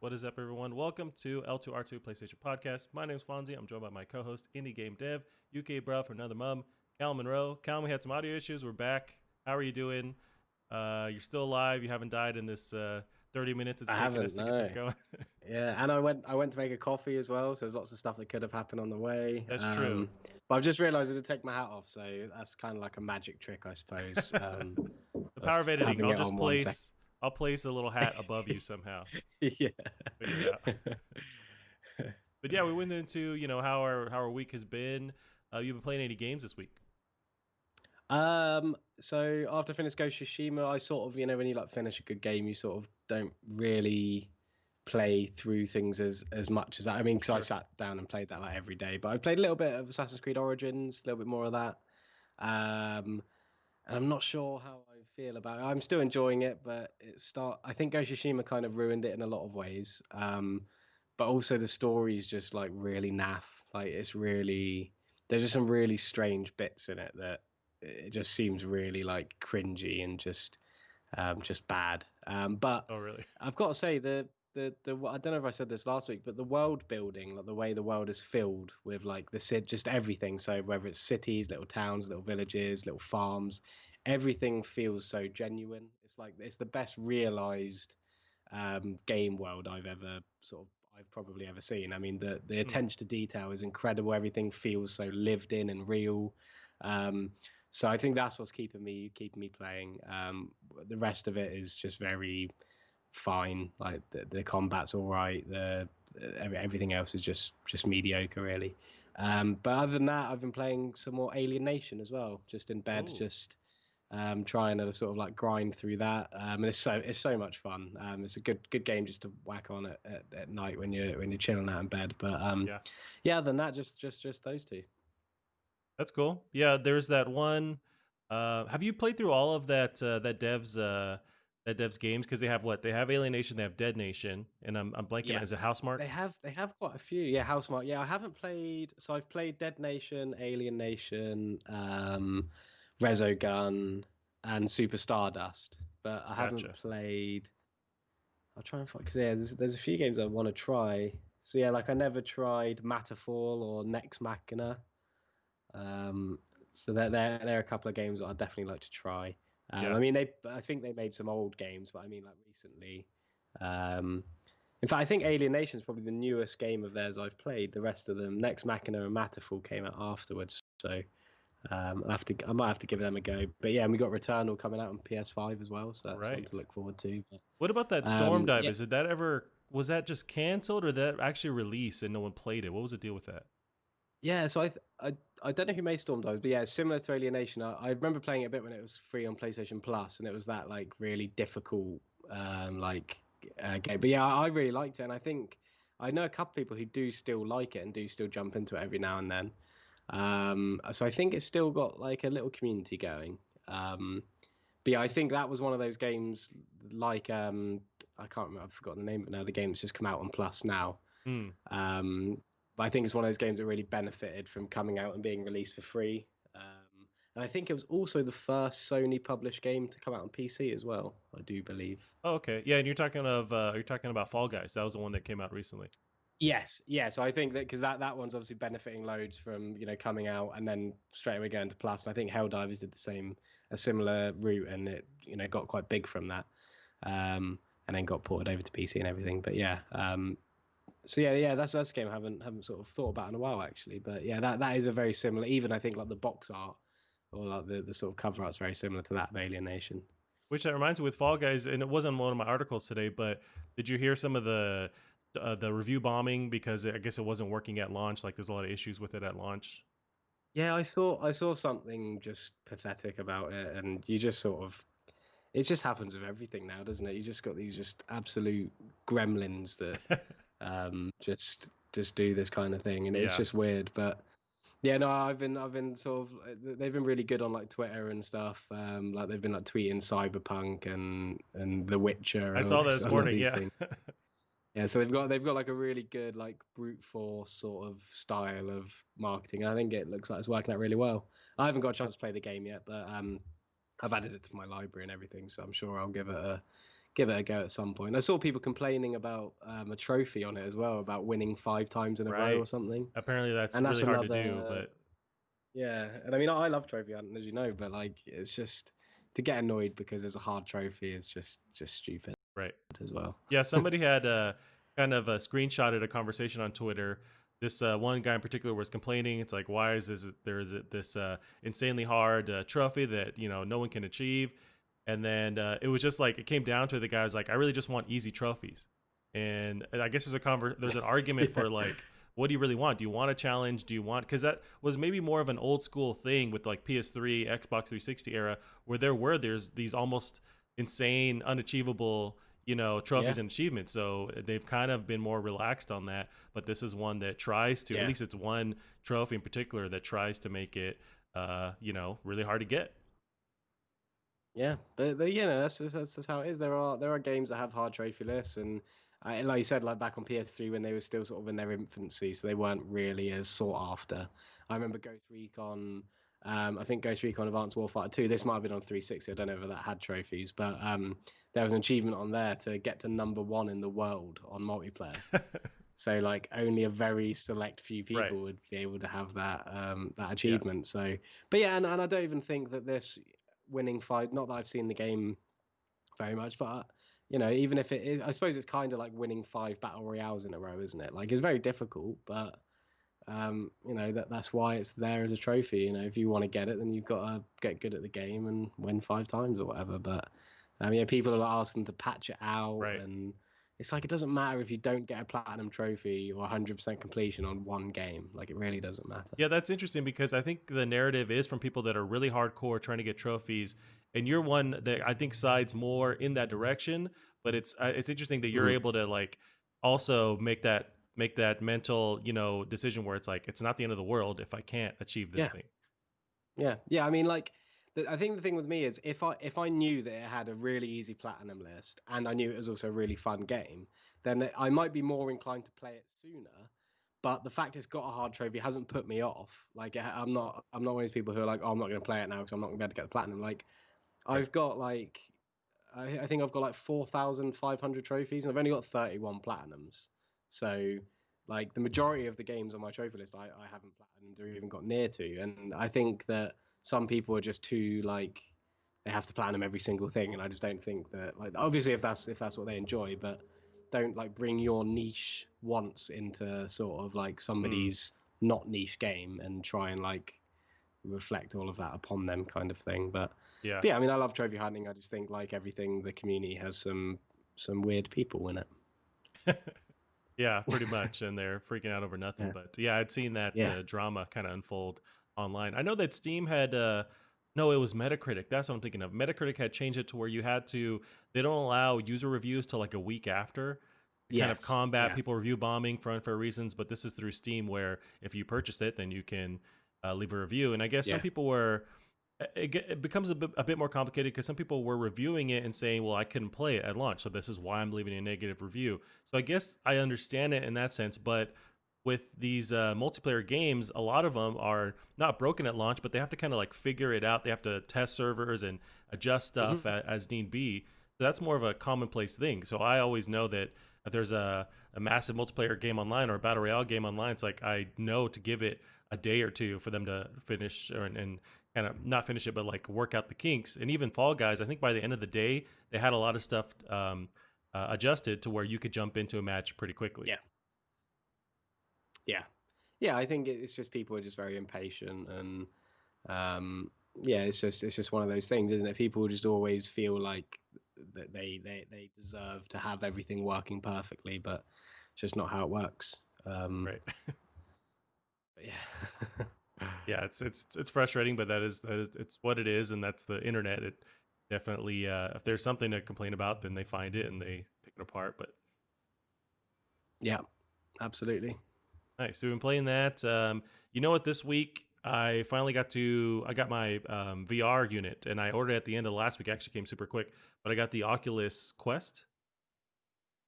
What is up, everyone? Welcome to L2R2 PlayStation Podcast. My name's Fonzie. I'm joined by my co-host, Indie Game Dev, UK Bro for another mum, Cal Monroe. Cal, we had some audio issues. We're back. How are you doing? You're still alive. You haven't died in this 30 minutes it's I taken us haven't, to get this no. going. Yeah, and I went to make a coffee as well, so there's lots of stuff that could have happened on the way. That's true. But I've just realised I did take my hat off, so that's kind of like a magic trick, I suppose. The Of power of editing. having I'll it just on 1 second. I'll place a little hat above you somehow. Yeah. Figure it out. But yeah, we went into how our week has been. You've been playing any games this week? So after I finished Ghost of Tsushima, I sort of, when you like finish a good game, you sort of don't really play through things as much as that. I mean, because I Sure. sat down and played that like every day, but I played a little bit of Assassin's Creed Origins, a little bit more of that. Um, and I'm not sure how I feel about it. I'm still enjoying it, but I think Ghost of Tsushima kind of ruined it in a lot of ways. But also the story is just like really naff. Like there's just some really strange bits in it that it just seems really like cringy and just bad. But Oh, really? I've got to say the I don't know if I said this last week, but the world building, like the way the world is filled with like just everything. So whether it's cities, little towns, little villages, little farms, everything feels so genuine. It's like it's the best realized game world I've probably ever seen. I mean, the attention to detail is incredible. Everything feels so lived in and real. Um, so I think that's what's keeping me playing. The rest of it is just very fine. Like the combat's all right. Everything else is just mediocre, really. But other than that, I've been playing some more Alien Nation as well. Just in bed, Oh, just trying to sort of like grind through that. And it's so much fun. It's a good game just to whack on at night when you're chilling out in bed. But yeah. yeah, other than that, just those two. That's cool. Yeah, there's that one. Have you played through all of that dev's games? Because they have what? They have Alien Nation, they have Dead Nation, and I'm blanking out. Yeah. Is it Housemark? They have quite a few. Yeah, Housemark. Yeah, I haven't played. So I've played Dead Nation, Alien Nation, Resogun, and Super Stardust, but I haven't Gotcha. played. I'll try and find because yeah, there's a few games I want to try. So yeah, like I never tried Matterfall or Nex Machina. Um, so there are a couple of games that I'd definitely like to try. Yeah. I mean, I think they made some old games, but I mean like recently. Um, in fact, I think Alien Nation is probably the newest game of theirs I've played. The rest of them, Nex Machina and Matterfall, came out afterwards. So I might have to give them a go. But yeah, and we got Returnal coming out on PS5 as well, so that's one Right. to look forward to. But, What about that Storm Dive? yeah, Is it that ever was that just canceled or that actually released and no one played it? What was the deal with that? yeah. So I don't know who made Storm Dive, but yeah, it's similar to Alienation. I remember playing it a bit when it was free on PlayStation Plus, and it was that like really difficult game. But yeah, I really liked it, and I think I know a couple people who do still like it and do still jump into it every now and then. So I think it's still got like a little community going. But yeah, I think that was one of those games like I can't remember, I've forgotten the name of it now. The game that's just come out on Plus now. Hmm. But I think it's one of those games that really benefited from coming out and being released for free. And I think it was also the first Sony published game to come out on PC as well. I do believe. Oh, okay. Yeah, and you're talking about Fall Guys. That was the one that came out recently. Yes, yeah. So I think that because that one's obviously benefiting loads from coming out and then straight away going to Plus. And I think Helldivers did a similar route, and it got quite big from that, and then got ported over to PC and everything. But yeah, so yeah, that's a game I haven't sort of thought about in a while actually. But yeah, that is a very similar. Even I think like the box art or like the sort of cover art's very similar to that of Alien Nation. Which that reminds me with Fall Guys, and it wasn't one of my articles today, but did you hear some of the review bombing because I guess it wasn't working at launch? Like there's a lot of issues with it at launch. Yeah, I saw something just pathetic about it, and you just sort of it just happens with everything now, doesn't it? You just got these just absolute gremlins that just do this kind of thing, and it's Yeah. just weird. But yeah, no, I've been sort of they've been really good on like Twitter and stuff. Like they've been like tweeting Cyberpunk and The Witcher I and all saw that this this all morning. these Yeah. things. Yeah, so they've got like a really good like brute force sort of style of marketing. I think it looks like it's working out really well. I haven't got a chance to play the game yet, but I've added it to my library and everything, so I'm sure I'll give it a go at some point. I saw people complaining about a trophy on it as well, about winning 5 times in a row Right. or something. Apparently that's And that's really hard to do, another, but yeah. And I mean, I love trophy hunting, as you know, but like, it's just to get annoyed because there's a hard trophy is just stupid right. as well. Yeah, somebody had kind of screenshotted a conversation on Twitter. This one guy in particular was complaining. It's like, why is this insanely hard trophy that no one can achieve? And then it was just like it came down to it. The guy was like, I really just want easy trophies. And I guess there's an argument Yeah. for like, what do you really want? Do you want a challenge? Do you want, because that was maybe more of an old school thing with like PS3, Xbox 360 era, where there's these almost insane, unachievable trophies Yeah. and achievements. So they've kind of been more relaxed on that. But this is one that tries to, at Yeah. least it's one trophy in particular that tries to make it, really hard to get. Yeah, but that's just how it is. There are games that have hard trophy lists, and like you said, like back on PS3 when they were still sort of in their infancy, so they weren't really as sought after. I remember Ghost Recon. I think Ghost Recon Advanced Warfighter 2. This might have been on 360. I don't know whether that had trophies, but there was an achievement on there to get to #1 in the world on multiplayer. So like only a very select few Right. people would be able to have that Yeah. achievement. So, but yeah, and I don't even think that this winning five. Not that I've seen the game very much, but even if it is, I suppose it's kind of like winning 5 battle royales in a row, isn't it? Like it's very difficult, but that's why it's there as a trophy. If you want to get it, then you've got to get good at the game and win 5 times or whatever. But people are asking to patch it out, Right. and it's like it doesn't matter if you don't get a platinum trophy or 100% completion on one game. Like it really doesn't matter. Yeah, that's interesting because I think the narrative is from people that are really hardcore trying to get trophies, and you're one that I think sides more in that direction. But it's interesting that you're Mhm. able to like also make that mental decision where it's like it's not the end of the world if I can't achieve this Yeah. thing. Yeah. I mean, like, I think the thing with me is if I knew that it had a really easy platinum list and I knew it was also a really fun game, then I might be more inclined to play it sooner. But the fact it's got a hard trophy hasn't put me off. Like, I'm not one of those people who are like, oh, I'm not going to play it now because I'm not going to be able to get the platinum. Like, Right. I've got like, I think I've got like 4,500 trophies and I've only got 31 platinums. So like the majority of the games on my trophy list I haven't platinumed or even got near to. And I think that some people are just too like they have to platinum every single thing, and I just don't think that, like, obviously if that's what they enjoy, but don't like bring your niche once into sort of like Mm, somebody's not niche game and try and like reflect all of that upon them kind of thing. yeah. But yeah, I mean, I love trophy hunting. I just think like everything, the community has some weird people in it. Yeah, pretty much, and they're freaking out over nothing. Yeah. But yeah, I'd seen that Yeah. drama kind of unfold online. I know that Steam had, no, it was Metacritic. That's what I'm thinking of. Metacritic had changed it to where they don't allow user reviews till like a week after to kind of Yes. combat Yeah. people review bombing for unfair reasons. But this is through Steam, where if you purchase it, then you can leave a review. And I guess some Yeah. people were it becomes a bit more complicated because some people were reviewing it and saying, well, I couldn't play it at launch, so this is why I'm leaving a negative review. So I guess I understand it in that sense, but with these multiplayer games, a lot of them are not broken at launch, but they have to kind of like figure it out. They have to test servers and adjust Hmm. stuff as need be. So that's more of a commonplace thing. So I always know that if there's a massive multiplayer game online or a battle royale game online, it's like I know to give it a day or two for them to finish and kind of not finish it, but like work out the kinks. And even Fall Guys, I think by the end of the day, they had a lot of stuff adjusted to where you could jump into a match pretty quickly. Yeah. Yeah. Yeah. I think it's just people are just very impatient, and yeah, it's just one of those things, isn't it? People just always feel like that they deserve to have everything working perfectly, but it's just not how it works. Right. But yeah. Yeah, it's frustrating, but that is it's what it is, and that's the internet. It definitely, if there's something to complain about, then they find it and they pick it apart. But Yeah. Absolutely. nice. So we've been playing that. You know what? This week I finally I got my VR unit, and I ordered it at the end of last week. Actually, came super quick, but I got the Oculus Quest,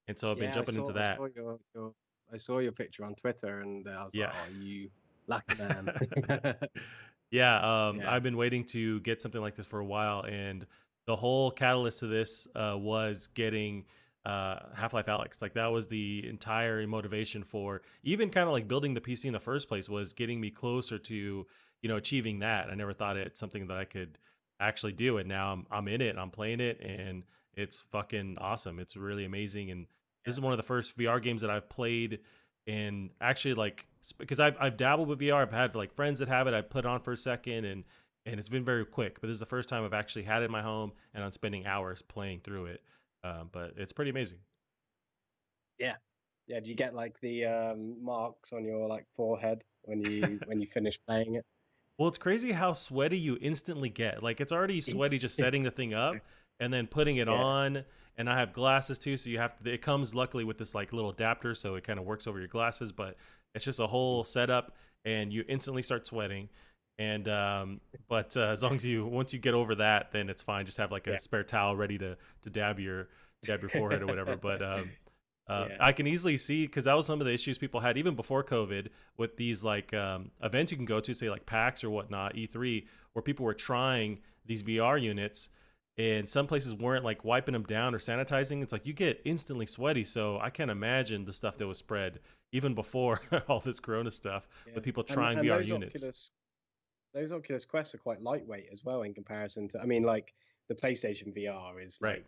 and so I've been Yeah, I jumping into saw I that. saw your I saw your picture on Twitter, and I was like, Yeah. "Oh, you lucky man." Yeah, Yeah. I've been waiting to get something like this for a while, and the whole catalyst to this was getting Half-Life Alyx. Like that was the entire motivation for even kind of like building the PC in the first place, was getting me closer to, achieving that. I never thought it's something that I could actually do, and now I'm in it and I'm playing it, and it's fucking awesome. It's really amazing, and this Yeah. is one of the first VR games that I've played. And actually, like, because I've dabbled with VR, I've had like friends that have it. I put it on for a second, and it's been very quick. But this is the first time I've actually had it in my home, and I'm spending hours playing through it. But it's pretty amazing. Yeah. Yeah. Do you get like the marks on your like forehead when you finish playing it? Well, it's crazy how sweaty you instantly get. Like it's already sweaty just setting the thing up and then putting it Yeah. on. And I have glasses too, so you have to. It comes luckily with this like little adapter, so it kind of works over your glasses. But it's just a whole setup, and you instantly start sweating. And but as long as once you get over that, then it's fine. Just have like a Yeah. spare towel ready to dab your forehead or whatever. But Yeah. I can easily see, because that was some of the issues people had even before COVID, with these like events you can go to, say like PAX or whatnot, E3, where people were trying these VR units, and some places weren't like wiping them down or sanitizing. It's like you get instantly sweaty. So I can't imagine the stuff that was spread even before all this Corona stuff, Yeah. with people And trying and VR those units. Oculus Quests are quite lightweight as well in comparison to. I mean, like the PlayStation VR Right.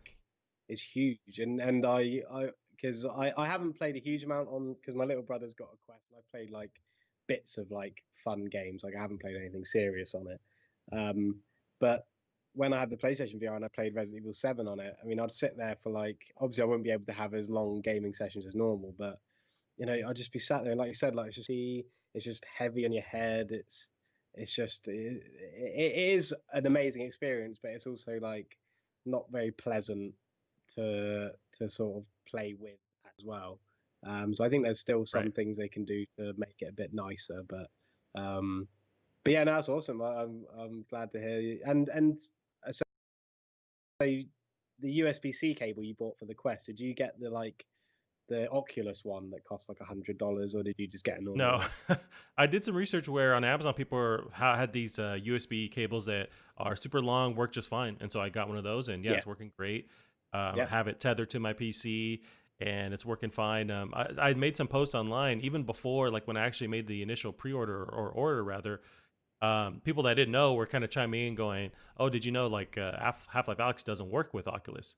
is huge, and I because I haven't played a huge amount on, because my little brother's got a Quest, and I played like bits of like fun games. Like I haven't played anything serious on it. But when I had the PlayStation VR and I played Resident Evil 7 on it, I mean, I'd sit there for like, obviously I wouldn't be able to have as long gaming sessions as normal, but I'd just be sat there, and like you said, like it's just heavy on your head. It is an amazing experience, but it's also like not very pleasant to sort of play with as well. So I think there's still Right. some things they can do to make it a bit nicer, but yeah, no, that's awesome. I'm glad to hear you. And so the USB-C cable you bought for the Quest, did you get the Oculus one that cost like $100, or did you just get a normal No, one? I did some research where on Amazon people had these USB cables that are super long, work just fine, and so I got one of those, and yeah, Yeah, it's working great. yeah, Have it tethered to my PC, and it's working fine. I made some posts online even before, like when I actually made the initial pre-order or order rather. People that I didn't know were kind of chiming in, going, "Oh, did you know like Half-Life Alyx doesn't work with Oculus?"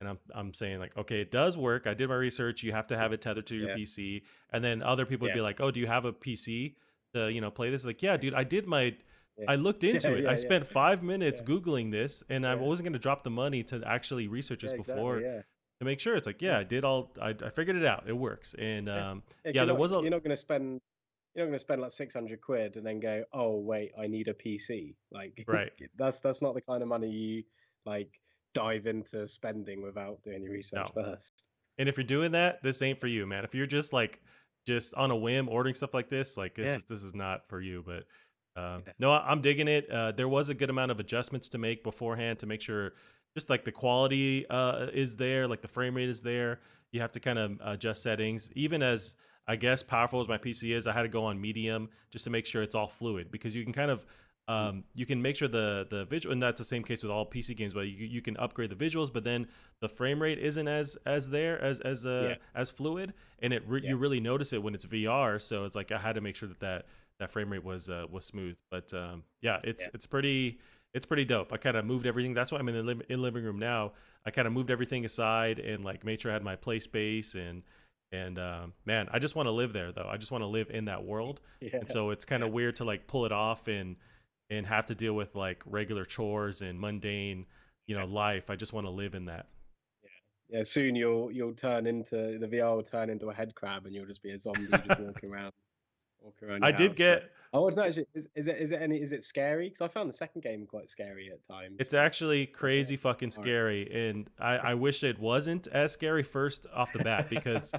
And I'm saying like, okay, it does work. I did my research. You have to have it tethered to your yeah, PC. And then other people would yeah, be like, oh, do you have a PC to play this? Like, yeah, dude, yeah, I looked yeah, into it. I yeah, spent 5 minutes yeah, Googling this, and I yeah, wasn't going to drop the money to actually research yeah, this exactly, before yeah, to make sure. It's like, yeah, yeah, I did all. I figured it out. It works. And yeah, yeah. 'Cause yeah, there was a you're not going to spend like 600 quid and then go, oh wait, I need a PC. Like right. that's not the kind of money you like dive into spending without doing your research No. first. And if you're doing that, this ain't for you, man. If you're just like just on a whim ordering stuff like this, like Yeah, this is not for you. But yeah, no, I'm digging it. There was a good amount of adjustments to make beforehand to make sure just like the quality is there, like the frame rate is there. You have to kind of adjust settings. Even as I guess powerful as my PC is, I had to go on medium just to make sure it's all fluid, because you can kind of you can make sure the visual, and that's the same case with all PC games, but you can upgrade the visuals, but then the frame rate isn't as there yeah, as fluid, and yeah, you really notice it when it's VR. So it's like I had to make sure that frame rate was smooth. But yeah, yeah, it's pretty dope. I kind of moved everything. That's why I'm in the living room now. I kind of moved everything aside and like made sure I had my play space, and man, I just want to live there though. I just want to live in that world, yeah, and so it's kind yeah, of weird to like pull it off and have to deal with like regular chores and mundane, yeah, life. I just want to live in that. yeah. Soon you'll turn into the VR will turn into a head crab, and you'll just be a zombie just walking around I your did house. But get I was actually is it scary? Because I found the second game quite scary at times. It's actually But yeah, crazy fucking all right. scary, and I wish it wasn't as scary first off the bat, because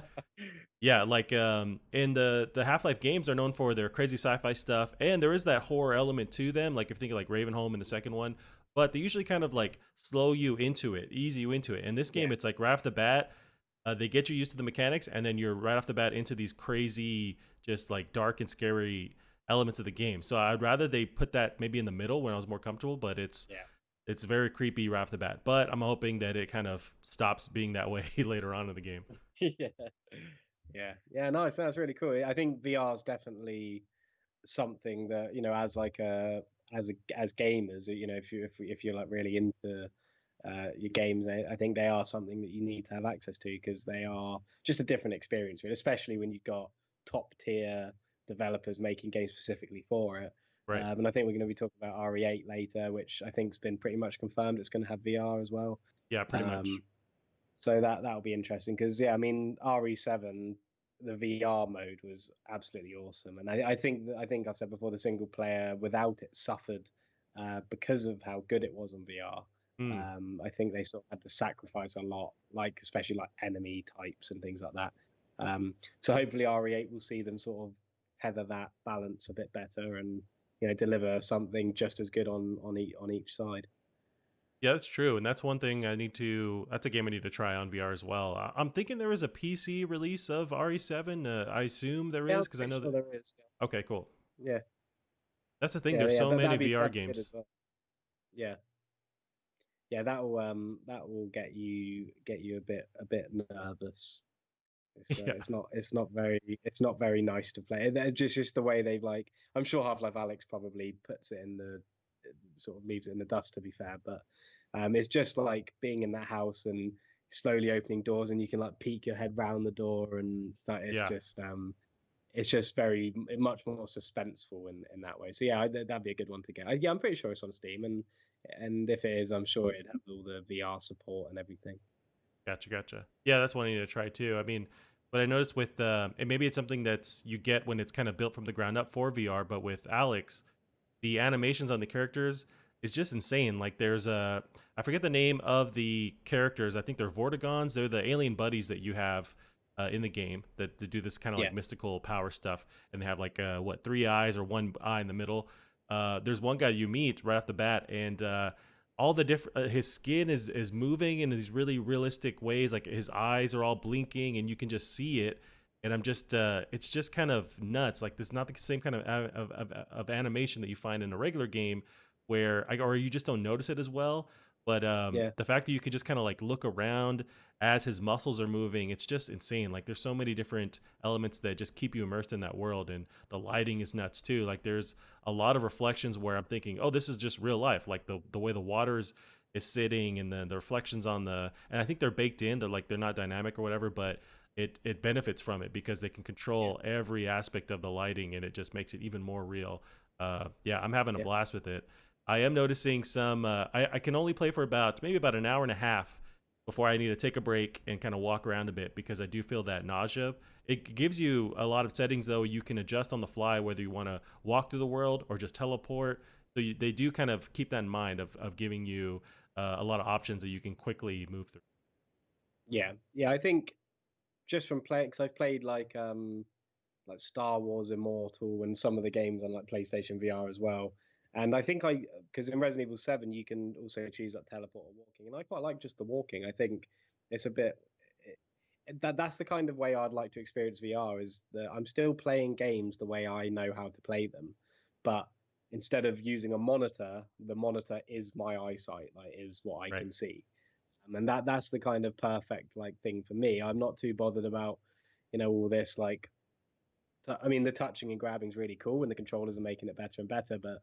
yeah, like in the Half-Life games are known for their crazy sci-fi stuff, and there is that horror element to them. Like if you think like Ravenholm in the second one, but they usually kind of like slow you into it, ease you into it. In this Yeah, game, it's like right off the bat, they get you used to the mechanics, and then you're right off the bat into these crazy, just like dark and scary elements of the game. So I'd rather they put that maybe in the middle when I was more comfortable, but yeah, it's very creepy right off the bat. But I'm hoping that it kind of stops being that way later on in the game. Yeah, yeah. Nice. That's really cool. I think VR is definitely something that as like as gamers, if you're like really into your games, I think they are something that you need to have access to because they are just a different experience, really, especially when you've got top tier developers making games specifically for it. Right. And I think we're going to be talking about RE8 later, which I think's been pretty much confirmed it's going to have VR as well. Yeah, pretty much. Um, so that'll be interesting because yeah, I mean RE7, the VR mode was absolutely awesome, and I think I've said before the single player without it suffered because of how good it was on VR. Hmm. I think they sort of had to sacrifice a lot, like especially like enemy types and things like that. So hopefully RE8 will see them sort of heather that balance a bit better and deliver something just as good on each side. Yeah, that's true, and that's one thing I need to. That's a game I need to try on VR as well. I'm thinking there is a PC release of RE7. I assume there Yeah, I'm is because I pretty know sure that. there is. Okay, cool. Yeah, That's the thing. yeah, There's yeah. so many VR That'd be good as games. well. Yeah, yeah. That will get you a bit nervous. Yeah, It's not very nice to play. Just the way they've like. I'm sure Half-Life Alex probably puts it in the sort of leaves it in the dust. To be fair, but it's just like being in that house and slowly opening doors, and you can like peek your head round the door and start. yeah. It's just very much more suspenseful in that way. So yeah, that'd be a good one to get. Yeah, I'm pretty sure it's on Steam, and if it is, I'm sure it'd have all the VR support and everything. Gotcha, gotcha. Yeah, that's one I need to try too. I mean, but I noticed with and maybe it's something that's you get when it's kind of built from the ground up for VR. But with Alex, the animations on the characters is just insane. Like there's a I forget the name of the characters. I think they're Vortigons. They're the alien buddies that you have in the game that do this kind of Yeah, like mystical power stuff, and they have like what 3 eyes or one eye in the middle. There's one guy you meet right off the bat, and all the different his skin is moving in these really realistic ways. Like his eyes are all blinking, and you can just see it. And I'm just it's just kind of nuts. Like this, not the same kind of animation that you find in a regular game, or you just don't notice it as well. But yeah, the fact that you can just kind of like look around as his muscles are moving, it's just insane. Like there's so many different elements that just keep you immersed in that world, and the lighting is nuts too. Like there's a lot of reflections where I'm thinking, oh, this is just real life. Like the way the waters is sitting, and the reflections on and I think they're baked in. They're not dynamic or whatever, but it benefits from it because they can yeah, control every aspect of the lighting, and it just makes it even more real. Yeah, I'm having a yeah, blast with it. I am noticing some. I can only play for maybe about an hour and a half before I need to take a break and kind of walk around a bit because I do feel that nausea. It gives you a lot of settings though. You can adjust on the fly whether you want to walk through the world or just teleport. So they do kind of keep that in mind of giving you a lot of options that you can quickly move through. yeah. I think just from playing, because I've played like Star Wars Immortal and some of the games on like PlayStation VR as well. And I think because in Resident Evil 7 you can also choose like teleport or walking, and I quite like just the walking. I think it's a bit that's the kind of way I'd like to experience VR is that I'm still playing games the way I know how to play them, but instead of using a monitor, the monitor is my eyesight, like is what I Right. can see. And that's the kind of perfect like thing for me. I'm not too bothered about all this like I mean, the touching and grabbing is really cool, and the controllers are making it better and better. But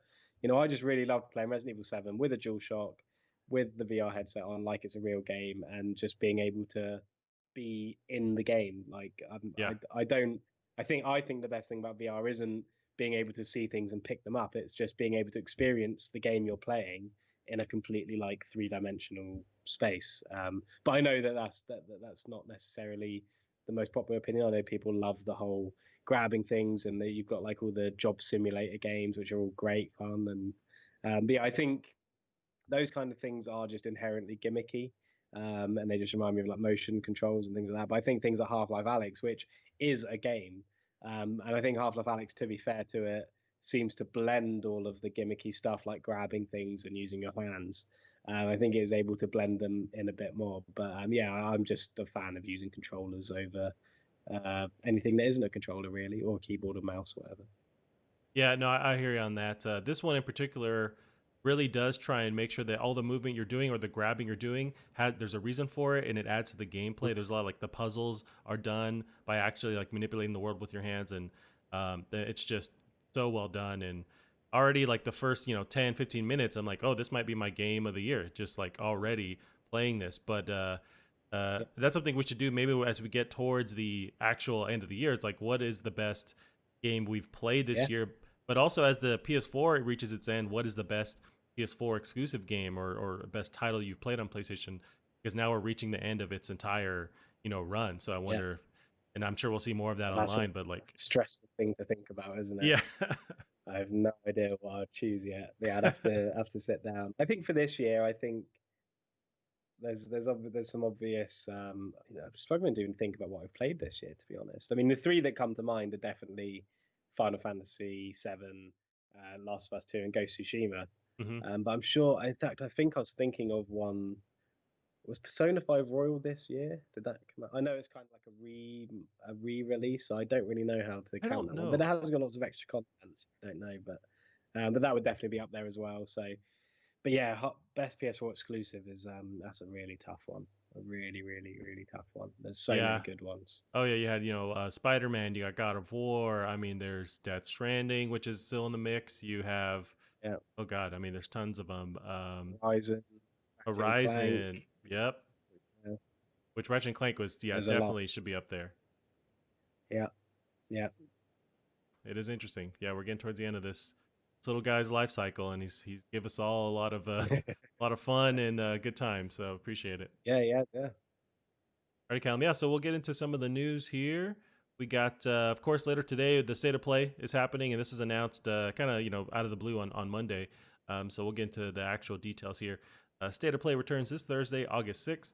I just really love playing Resident Evil 7 with a DualShock, with the VR headset on, like it's a real game, and just being able to be in the game. Like Yeah. I don't. I think the best thing about VR isn't being able to see things and pick them up. It's just being able to experience the game you're playing in a completely like three-dimensional space. But I know that that's not necessarily the most popular opinion. I know people love the whole grabbing things, and you've got like all the job simulator games, which are all great fun. And but yeah, I think those kind of things are just inherently gimmicky, and they just remind me of like motion controls and things like that. But I think things like Half-Life Alex, which is a game, and I think Half-Life Alex, to be fair to it, seems to blend all of the gimmicky stuff like grabbing things and using your hands. I think it is able to blend them in a bit more. But yeah, I'm just a fan of using controllers over anything that isn't a controller really, or a keyboard or mouse, whatever. Yeah, no, I hear you on that. This one in particular, really does try and make sure that all the movement you're doing or the grabbing you're doing there's a reason for it, and it adds to the gameplay. There's a lot of, like, the puzzles are done by actually like manipulating the world with your hands, and it's just so well done. And already, like, the first 10-15 minutes, I'm like, oh, this might be my game of the year, just like already playing this. But Yeah. that's something we should do maybe as we get towards the actual end of the year. It's like, what is the best game we've played this Yeah. year? But also, as the PS4 reaches its end, what is the best PS4 exclusive game or best title you've played on PlayStation? Because now we're reaching the end of its entire run. So I Yeah. wonder, and I'm sure we'll see more of that And online. But, like, that's a stressful thing to think about, isn't it? yeah, I have no idea what I'd choose yet. Yeah, I'd have to sit down. I think for this year, I think there's some obvious. I'm struggling to even think about what I've played this year, to be honest. I mean, the three that come to mind are definitely Final Fantasy VII, Last of Us 2, and Ghost of Tsushima. hmm But I'm sure, in fact, I think I was thinking of one. Was Persona 5 Royal this year? Did that come out? I know it's kind of like a re-release, so I don't really know how to I count don't that one. But it know. has got lots of extra content, so I don't know. But that would definitely be up there as well. So, but yeah, best PS4 exclusive is that's a really tough one. A really, really, really tough one. There's so many Yeah. good ones. Oh yeah, you had Spider-Man. You got God of War. I mean, there's Death Stranding, which is still in the mix. You have, Yeah, oh god, I mean, there's tons of them. Horizon, Ratchet and Clank. Horizon. Yep. Yeah, Which Ratchet and Clank was, yeah, there's a lot. definitely should be up there. Yeah, yeah. It is interesting. Yeah, we're getting towards the end of this little guy's life cycle, and he's give us all a lot of a lot of fun and good time. So appreciate it. Yeah, yeah, yeah. All right, Callum. Yeah, so we'll get into some of the news here. We got, of course, later today, the State of Play is happening, and this is announced kind of, out of the blue on Monday. So we'll get into the actual details here. State of Play returns this Thursday, August 6th.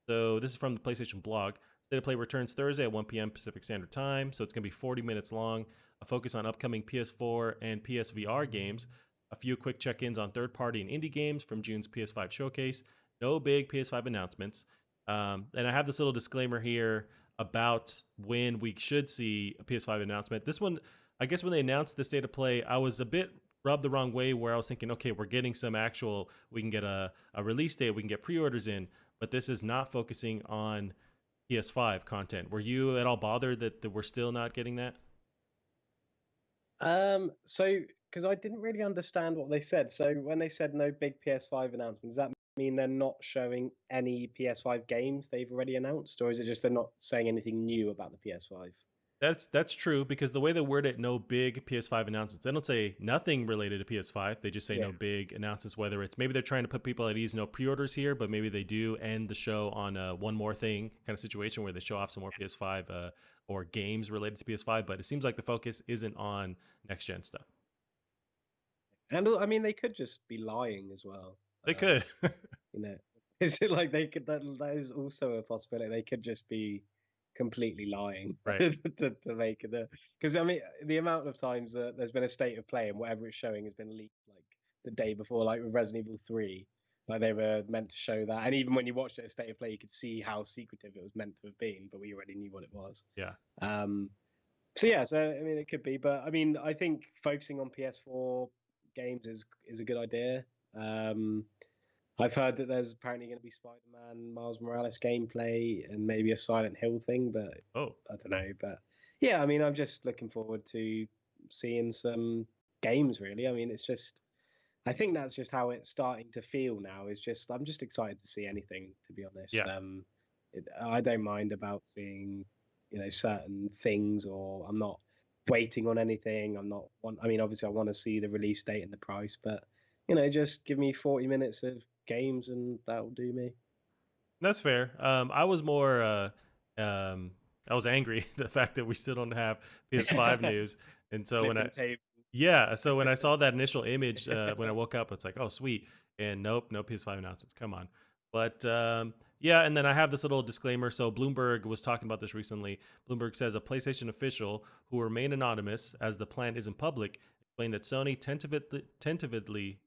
So this is from the PlayStation blog. State of Play returns Thursday at 1 p.m. Pacific Standard Time. So it's going to be 40 minutes long. A focus on upcoming PS4 and PSVR games. A few quick check-ins on third-party and indie games from June's PS5 showcase. No big PS5 announcements. And I have this little disclaimer here about when we should see a PS5 announcement. This one, I guess when they announced the State of Play, I was a bit rubbed the wrong way, where I was thinking, okay, we're getting some actual, we can get a release date, we can get pre-orders in, but this is not focusing on PS5 content. Were you at all bothered that we're still not getting that? So because I didn't really understand what they said. So when they said no big PS5 announcements, does that mean they're not showing any PS5 games they've already announced, or is it just they're not saying anything new about the PS5? That's true, because the way they word it, no big PS5 announcements. They don't say nothing related to PS5. They just say Yeah. no big announcements. Whether it's, maybe they're trying to put people at ease, no pre-orders here, but maybe they do end the show on a one more thing kind of situation where they show off some more PS5 or games related to PS5. But it seems like the focus isn't on next gen stuff. And I mean, they could just be lying as well. They could. You know, is it like they could? That is also a possibility. They could just be completely lying Right. to make it. Because I mean, the amount of times that there's been a state of play and whatever it's showing has been leaked like the day before, like with Resident Evil 3. Like they were meant to show that, and even when you watched it at state of play, you could see how secretive it was meant to have been, but we already knew what it was. Yeah. So yeah, so I mean, it could be, but I mean, I think focusing on PS4 games is a good idea. Um, I've heard that there's apparently going to be Spider-Man, Miles Morales gameplay, and maybe a Silent Hill thing, but Oh, I don't know. But yeah, I mean, I'm just looking forward to seeing some games. Really, I mean, it's just, I think that's just how it's starting to feel now. Is just, I'm just excited to see anything. To be honest, yeah. I don't mind about seeing, certain things, or I'm not waiting on anything. I'm not. I mean, obviously, I want to see the release date and the price, but just give me 40 minutes of games and that'll do me. That's fair. I was more, I was angry the fact that we still don't have PS5 news. And so when Flipping tables. yeah, so when I saw that initial image when I woke up, it's like, oh, sweet. And nope, no PS5 announcements. Come on. But yeah, and then I have this little disclaimer. So Bloomberg was talking about this recently. Bloomberg says a PlayStation official who remained anonymous as the plan isn't public explained that Sony tentatively,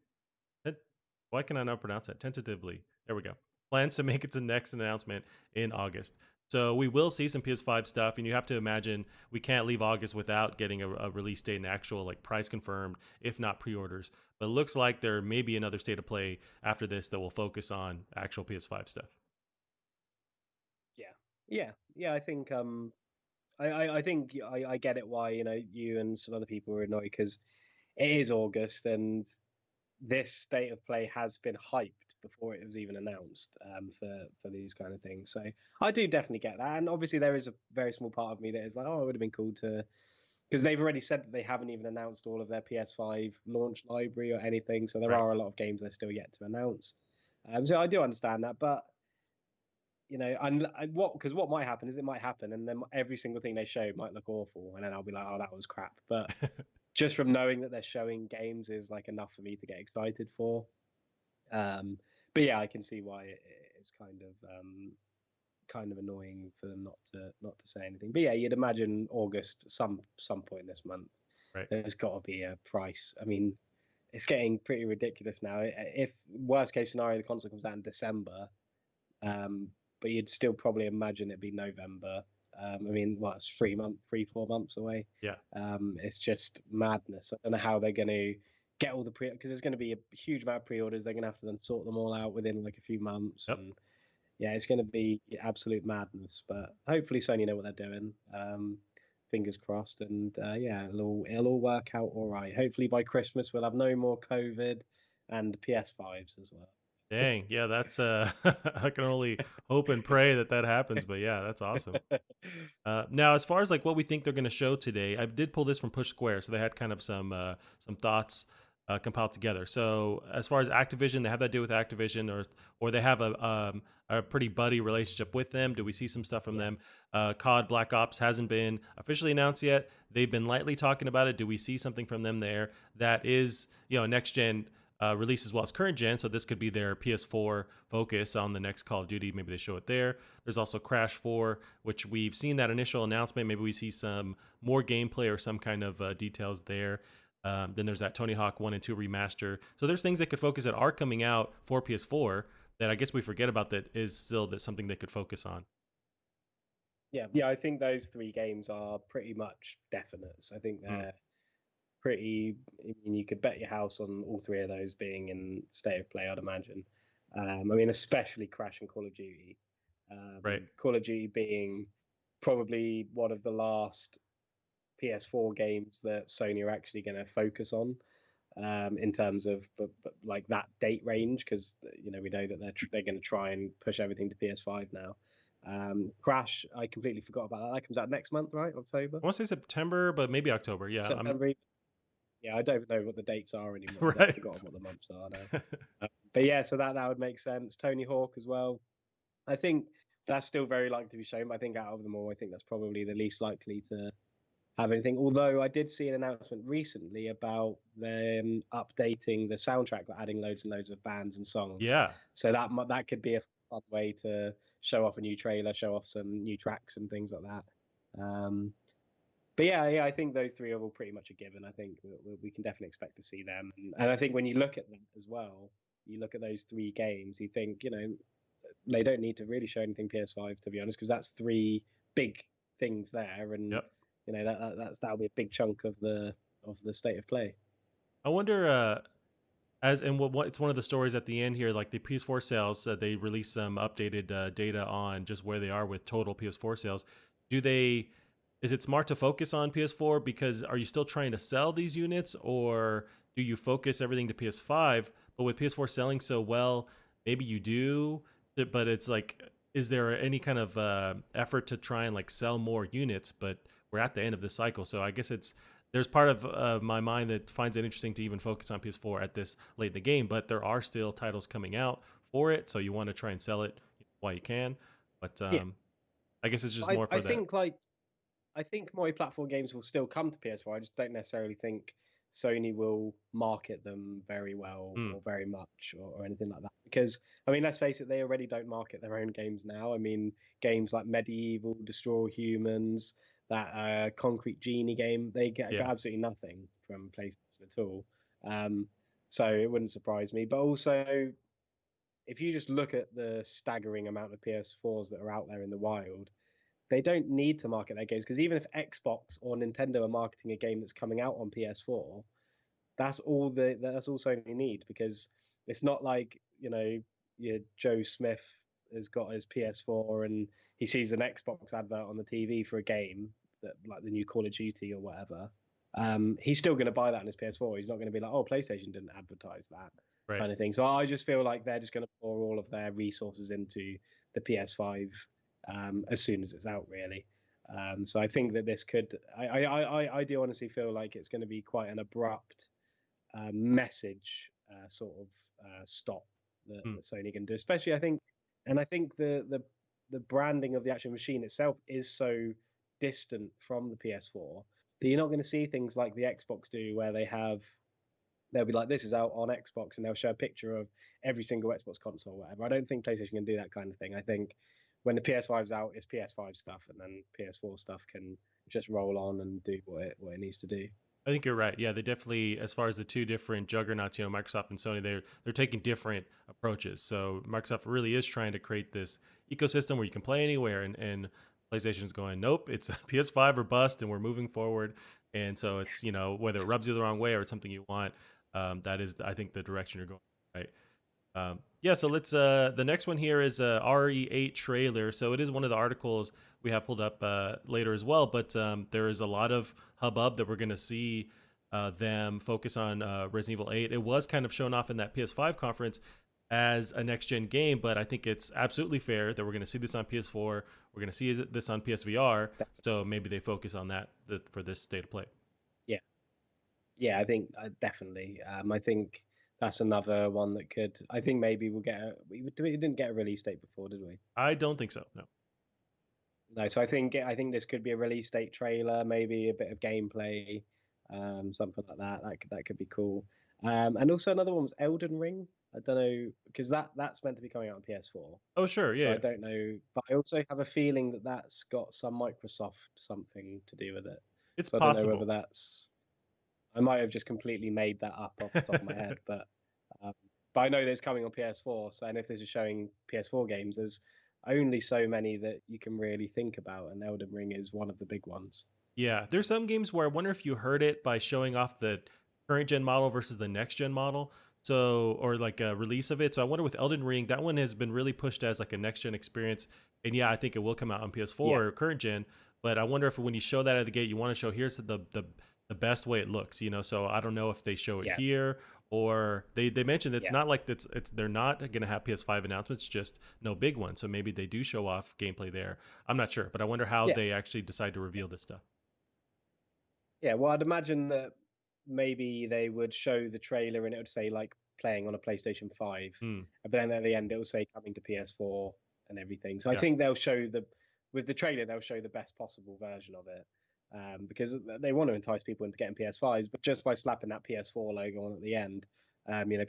why can I not pronounce that? Tentatively. There we go. Plans to make its next announcement in August. So we will see some PS5 stuff, and you have to imagine we can't leave August without getting a release date and actual like price confirmed, if not pre-orders. But it looks like there may be another state of play after this that will focus on actual PS5 stuff. Yeah, yeah. I think I think I get it why you and some other people are annoyed because it is August and this state of play has been hyped before it was even announced for these kind of things. So I do definitely get that, and obviously there is a very small part of me that is like, oh, it would have been cool to because they've already said that they haven't even announced all of their PS5 launch library or anything. So there Right. are a lot of games they're still yet to announce. So I do understand that, but what might happen is it might happen, and then every single thing they show might look awful, and then I'll be like, oh, that was crap. But just from knowing that they're showing games is like enough for me to get excited for. But yeah, I can see why it's kind of annoying for them not to say anything. But yeah, you'd imagine August some point this month. Right. There's got to be a price. I mean, it's getting pretty ridiculous now. If worst case scenario, the console comes out in December, um, but you'd still probably imagine it'd be November. I mean, well, it's 3 4 months away. Yeah. It's just madness. I don't know how they're going to get all the because there's going to be a huge amount of pre-orders. They're going to have to then sort them all out within like a few months, Yep. and yeah, it's going to be absolute madness. But hopefully, Sony know what they're doing. Fingers crossed, and yeah, it'll all work out all right. Hopefully by Christmas we'll have no more COVID and PS5s as well. Dang. Yeah, that's I can only hope and pray that that happens, but yeah, that's awesome. Now, as far as like what we think they're going to show today, I did pull this from Push Square, so they had kind of some thoughts compiled together. So, as far as Activision, they have that deal with Activision, or they have a pretty buddy relationship with them. Do we see some stuff from Yeah. them? COD Black Ops hasn't been officially announced yet. They've been lightly talking about it. Do we see something from them there that is next gen? Release as well as current gen, so this could be their PS4 focus on the next Call of Duty. Maybe they show it there. There's also Crash 4, which we've seen that initial announcement. Maybe we see some more gameplay or some kind of details there. Then there's that Tony Hawk 1 and 2 remaster. So there's things that could focus that are coming out for PS4 that I guess we forget about that is still that something they could focus on. Yeah. I think those three games are pretty much definites. I think Mm, they're pretty. I mean, you could bet your house on all three of those being in state of play, I'd imagine. I mean, especially Crash and Call of Duty. right. Call of Duty being probably one of the last PS4 games that Sony are actually going to focus on in terms of but like that date range because we know that they're going to try and push everything to PS5 now. Crash, I completely forgot about that. That comes out next month, right? October, I want to say September, but maybe October. Yeah, I'm September. Yeah, I don't know what the dates are anymore. I've right. forgotten what the months are now. But yeah, so that would make sense. Tony Hawk as well. I think that's still very likely to be shown. But I think out of them all, I think that's probably the least likely to have anything. Although I did see an announcement recently about them updating the soundtrack, like adding loads and loads of bands and songs. Yeah. So that could be a fun way to show off a new trailer, show off some new tracks and things like that. But yeah, I think those three are all pretty much a given. I think we can definitely expect to see them, and I think when you look at them as well, you look at those three games, you think they don't need to really show anything PS5 to be honest, because that's three big things there, and Yep. that'll be a big chunk of the state of play. I wonder as and what it's one of the stories at the end here, like the PS4 sales, they released some updated data on just where they are with total PS4 sales. Do they? Is it smart to focus on PS4 because are you still trying to sell these units, or do you focus everything to PS5? But with PS4 selling so well, maybe you do. But it's like, is there any kind of effort to try and like sell more units? But we're at the end of this cycle, so I guess it's there's part of my mind that finds it interesting to even focus on PS4 at this late in the game, but there are still titles coming out for it, so you want to try and sell it while you can. But Yeah, I guess it's just I, more I for the think like I think multi-platform games will still come to PS4. I just don't necessarily think Sony will market them very well mm, or very much or anything like that. Because I mean, let's face it, they already don't market their own games now. I mean, games like Medieval, Destroy Humans, that Concrete Genie game, they got yeah, absolutely nothing from PlayStation at all. Um, so it wouldn't surprise me. But also, if you just look at the staggering amount of PS4s that are out there in the wild, they don't need to market their games, because even if Xbox or Nintendo are marketing a game that's coming out on PS4, that's all Sony need, because it's not like, Joe Smith has got his PS4 and he sees an Xbox advert on the TV for a game that, like the new Call of Duty or whatever. He's still going to buy that on his PS4. He's not going to be like, oh, PlayStation didn't advertise that, Right. kind of thing. So I just feel like they're just going to pour all of their resources into the PS5 as soon as it's out, really. So I think that this could, I do honestly feel like it's going to be quite an abrupt message sort of stop that Sony can do. Especially, I think, and I think the branding of the actual machine itself is so distant from the PS4 that you're not going to see things like the Xbox do, where they'll be like, this is out on Xbox, and they'll show a picture of every single Xbox console or whatever. I don't think PlayStation can do that kind of thing. I think when the PS5's out, it's PS5 stuff, and then PS4 stuff can just roll on and do what it needs to do. I think you're right. Yeah, they definitely, as far as the two different juggernauts, Microsoft and Sony, they're taking different approaches. So Microsoft really is trying to create this ecosystem where you can play anywhere, and PlayStation's going, nope, it's PS5 or bust, and we're moving forward. And so it's, whether it rubs you the wrong way or it's something you want, that is, I think, the direction you're going. Right. Yeah, so let's. The next one here is a RE8 trailer. So it is one of the articles we have pulled up later as well. But there is a lot of hubbub that we're going to see them focus on Resident Evil 8. It was kind of shown off in that PS5 conference as a next gen game, but I think it's absolutely fair that we're going to see this on PS4. We're going to see this on PSVR. So maybe they focus on that for this state of play. Yeah, I think definitely. I think that's another one that could. I think maybe we'll get. We didn't get a release date before, did we? I don't think so. No. No. So I think this could be a release date trailer, maybe a bit of gameplay, something like that. That could be cool. And also another one was Elden Ring. I don't know, because that's meant to be coming out on PS4. Oh, sure. Yeah. So I don't know, but I also have a feeling that that's got some Microsoft something to do with it. It's so possible. I don't know whether that's. I might have just completely made that up off the top of my head, but I know that it's coming on PS4. So, and if this is showing PS4 games, there's only so many that you can really think about, and Elden Ring is one of the big ones. Yeah, there's some games where I wonder if you heard it by showing off the current gen model versus the next gen model. So, or like a release of it. So I wonder with Elden Ring, that one has been really pushed as like a next gen experience. And yeah, I think it will come out on PS4 or current gen. But I wonder if when you show that at the gate, you want to show here's the best way it looks, So I don't know if they show it here, or they mentioned it's not like it's they're not going to have PS5 announcements, just no big one. So maybe they do show off gameplay there. I'm not sure, but I wonder how they actually decide to reveal this stuff. Yeah, well, I'd imagine that maybe they would show the trailer and it would say like playing on a PlayStation 5, but then at the end it will say coming to PS4 and everything. So I think they'll show with the trailer they'll show the best possible version of it. Because they want to entice people into getting PS5s, but just by slapping that PS4 logo on at the end,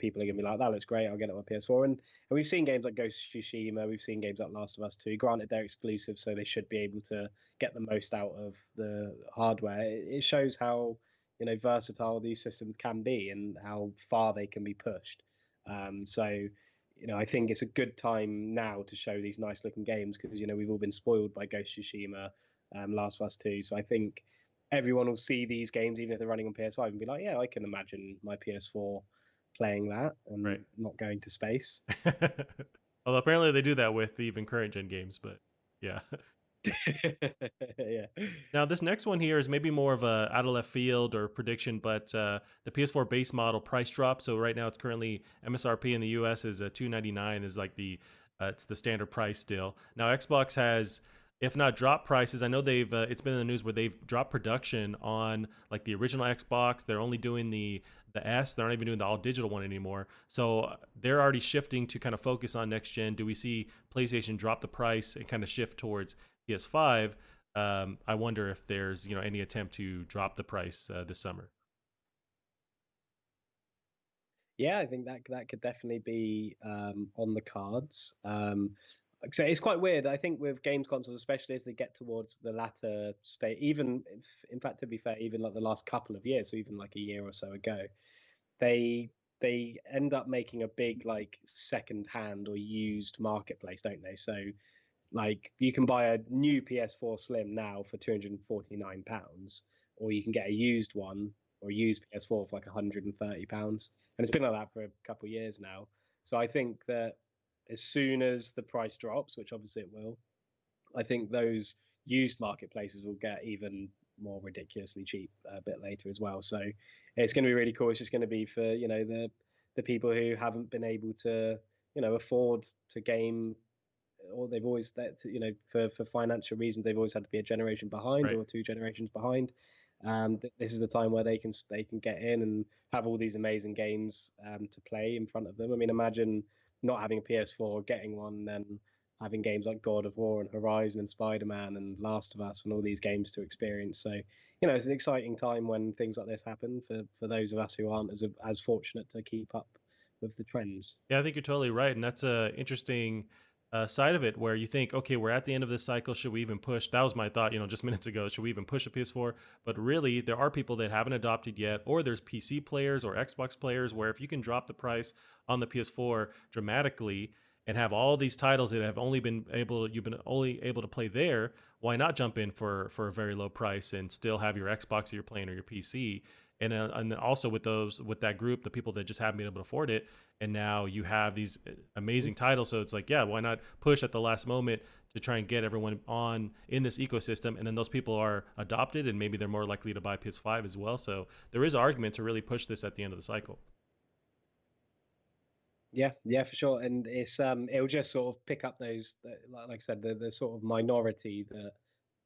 people are going to be like, that looks great, I'll get it on PS4. And we've seen games like Ghost of Tsushima, we've seen games like Last of Us 2. Granted, they're exclusive, so they should be able to get the most out of the hardware. It shows how, versatile these systems can be and how far they can be pushed. I think it's a good time now to show these nice looking games because, we've all been spoiled by Ghost of Tsushima, Last of Us 2. So I think everyone will see these games, even if they're running on PS5, and be like, yeah, I can imagine my PS4 playing that and not going to space. Although apparently they do that with even current gen games, but yeah. Yeah. Now this next one here is maybe more of a out of left field or prediction, but the PS4 base model price drop. So right now it's currently MSRP in the US is $299 is like it's the standard price still. Now Xbox has, if not drop prices, I know they've it's been in the news where they've dropped production on like the original Xbox. They're only doing the S. They're not even doing the all digital one anymore. So they're already shifting to kind of focus on next gen. Do we see PlayStation drop the price and kind of shift towards PS5? I wonder if there's any attempt to drop the price this summer. Yeah, I think that could definitely be on the cards. So it's quite weird. I think with games consoles, especially as they get towards the latter state, even in fact, to be fair, even like the last couple of years, so even like a year or so ago, they end up making a big like second hand or used marketplace, don't they? So Like you can buy a new PS4 Slim now for £249, or you can get a used one or a used PS4 for like £130. And it's been like that for a couple of years now. So I think that as soon as the price drops, which obviously it will, I think those used marketplaces will get even more ridiculously cheap a bit later as well. So it's going to be really cool. It's just going to be for the people who haven't been able to afford to game, or they've always that for financial reasons they've always had to be a generation behind Right. or two generations behind. This is the time where they can get in and have all these amazing games to play in front of them. I mean, imagine not having a PS4, getting one, then having games like God of War and Horizon and Spider-Man and Last of Us and all these games to experience. So, it's an exciting time when things like this happen for those of us who aren't as fortunate to keep up with the trends. Yeah, I think you're totally right, and that's a interesting side of it where you think, okay, we're at the end of this cycle. Should we even push? That was my thought, just minutes ago. Should we even push a PS4? But really, there are people that haven't adopted yet, or there's PC players or Xbox players where if you can drop the price on the PS4 dramatically and have all these titles that have you've been only able to play there, why not jump in for a very low price and still have your Xbox that you're playing or your PC? And also with that group, the people that just haven't been able to afford it, and now you have these amazing titles. So it's like, yeah, why not push at the last moment to try and get everyone on in this ecosystem, and then those people are adopted, and maybe they're more likely to buy PS5 as well. So there is argument to really push this at the end of the cycle. Yeah, yeah, for sure. And it'll just sort of pick up those, like I said, the sort of minority that,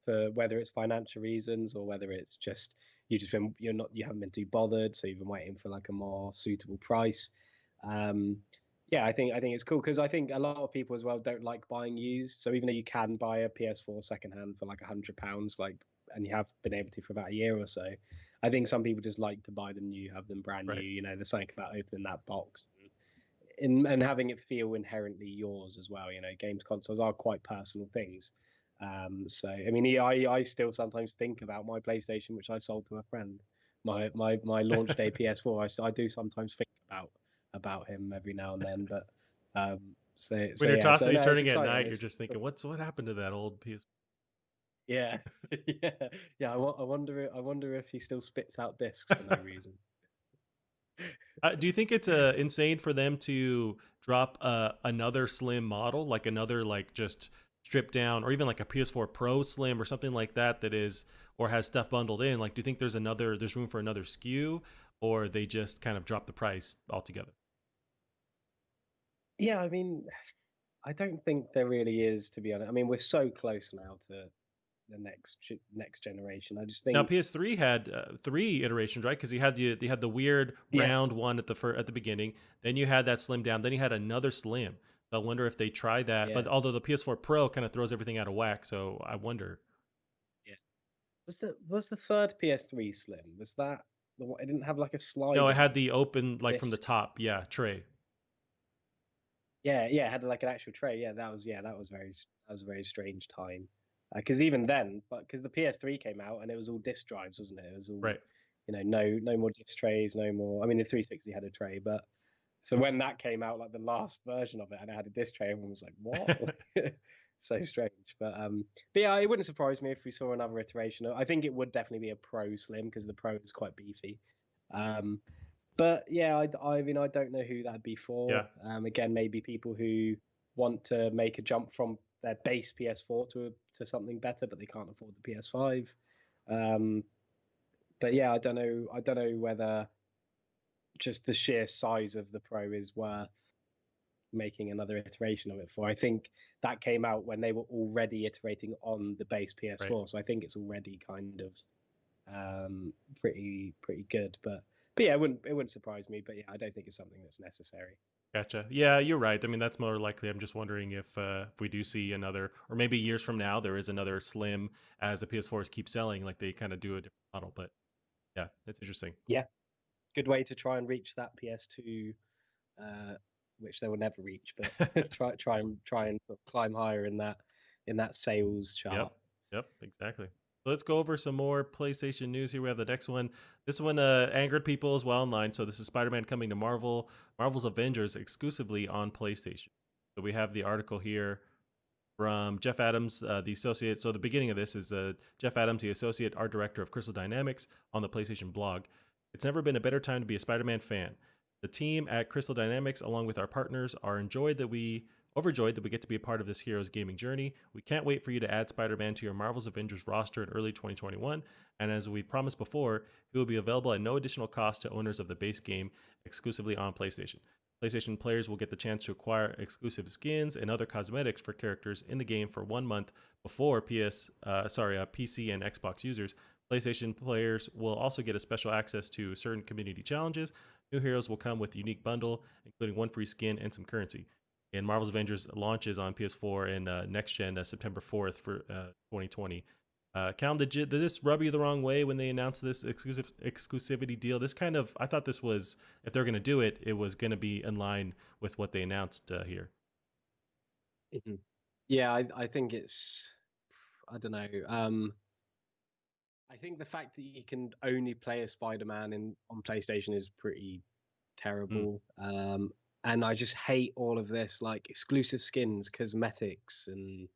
for whether it's financial reasons or whether it's just you haven't been too bothered, so you've been waiting for like a more suitable price. Um, yeah, I think it's cool because I think a lot of people as well don't like buying used. So even though you can buy a PS4 secondhand for like £100, like, and you have been able to for about a year or so, I think some people just like to buy them new, have them brand new. Right. There's something about opening that box and having it feel inherently yours as well. Games consoles are quite personal things. So I mean, I still sometimes think about my PlayStation, which I sold to a friend, my launch day PS4. I do sometimes think about him every now and then. But When so you're yeah, so tossing and no, it's turning at exciting. night, you're just thinking, what happened to that old PS? Yeah, yeah, yeah. I wonder if he still spits out discs for no reason. Do you think it's insane for them to drop another slim model, like another like just stripped down, or even like a PS4 Pro Slim or something like that that is or has stuff bundled in? Like, do you think there's room for another SKU, or they just kind of drop the price altogether? Yeah, I mean, I don't think there really is, to be honest. I mean, we're so close now to the next generation. I just Now think, PS3 had three iterations, right? Because you had the weird yeah, round one at the beginning, then you had that slim down, then you had another slim. So I wonder if they tried that. yeah, But although the PS4 Pro kind of throws everything out of whack, so I wonder. yeah. Was the third PS3 Slim? Was that the one? It didn't have like a No, I had sliding the open like from the disc. top, tray. Yeah, yeah, it had like an actual tray. That was a very strange time. Because even then, but because the PS3 came out and it was all disc drives, wasn't it? It was all, Right. no more disc trays, no more. I mean, the 360 had a tray, but so when that came out, like the last version of it, and it had a disc tray, everyone was like, "What?" So strange. But yeah, it wouldn't surprise me if we saw another iteration. I think it would definitely be a Pro Slim because the Pro is quite beefy. Um, but yeah, I mean, I don't know who that'd be Yeah. for. Again, maybe people who want to make a jump from their base PS4 to something better, but they can't afford the PS5. Um, but yeah, I don't know. I don't know whether just the sheer size of the Pro is worth making another iteration of it for. I think that came out when they were already iterating on the base Right. PS4, so I think it's already kind of pretty good. But yeah, it wouldn't surprise me. But yeah, I don't think it's something that's necessary. Gotcha. Yeah, you're right. I mean, that's more likely. I'm just wondering if we do see another, or maybe years from now, there is another slim as the PS4s keep selling, like they kind of do a different model. But yeah, it's interesting. Yeah, good way to try and reach that PS2, uh, which they will never reach, but try and sort of climb higher in that sales Yep. chart. Yep. Exactly. Let's go over some more PlayStation news. Here we have the next one. This one angered people as well online. So this is Spider-Man coming to Marvel's Avengers exclusively on PlayStation. So we have the article here. from Jeff Adams, the associate. So the beginning of this is Jeff Adams, the associate art director of Crystal Dynamics on the PlayStation blog. It's never been a better time to be a Spider-Man fan. The team at Crystal Dynamics, along with our partners, are overjoyed that we get to be a part of this hero's gaming journey. We can't wait for you to add Spider-Man to your Marvel's Avengers roster in early 2021. And as we promised before, he will be available at no additional cost to owners of the base game exclusively on PlayStation. PlayStation players will get the chance to acquire exclusive skins and other cosmetics for characters in the game for 1 month before PC and Xbox users. PlayStation players will also get a special access to certain community challenges. New heroes will come with a unique bundle, including one free skin and some currency. And Marvel's Avengers launches on PS4 and next gen September 4th for 2020. Calum, did this rub you the wrong way when they announced this exclusivity deal? This kind of, I thought this was, if they're going to do it, it was going to be in line with what they announced here. Mhm. Yeah, I think it's, I don't know. I think the fact that you can only play as Spider-Man on PlayStation is pretty terrible. And I just hate all of this, like exclusive skins, cosmetics, and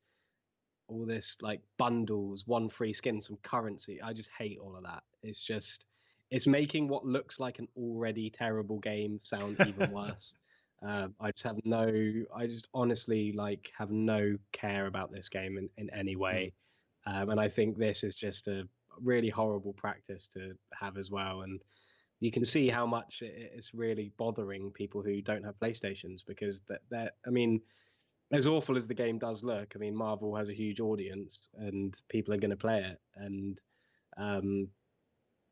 all this like bundles, one free skin, some currency. I just hate all of that. It's making what looks like an already terrible game sound even worse. I just honestly like have no care about this game in any way. And I think this is just a really horrible practice to have as well. And you can see how much it's really bothering people who don't have PlayStations, because I mean, as awful as the game does look, I mean, Marvel has a huge audience and people are going to play it. And,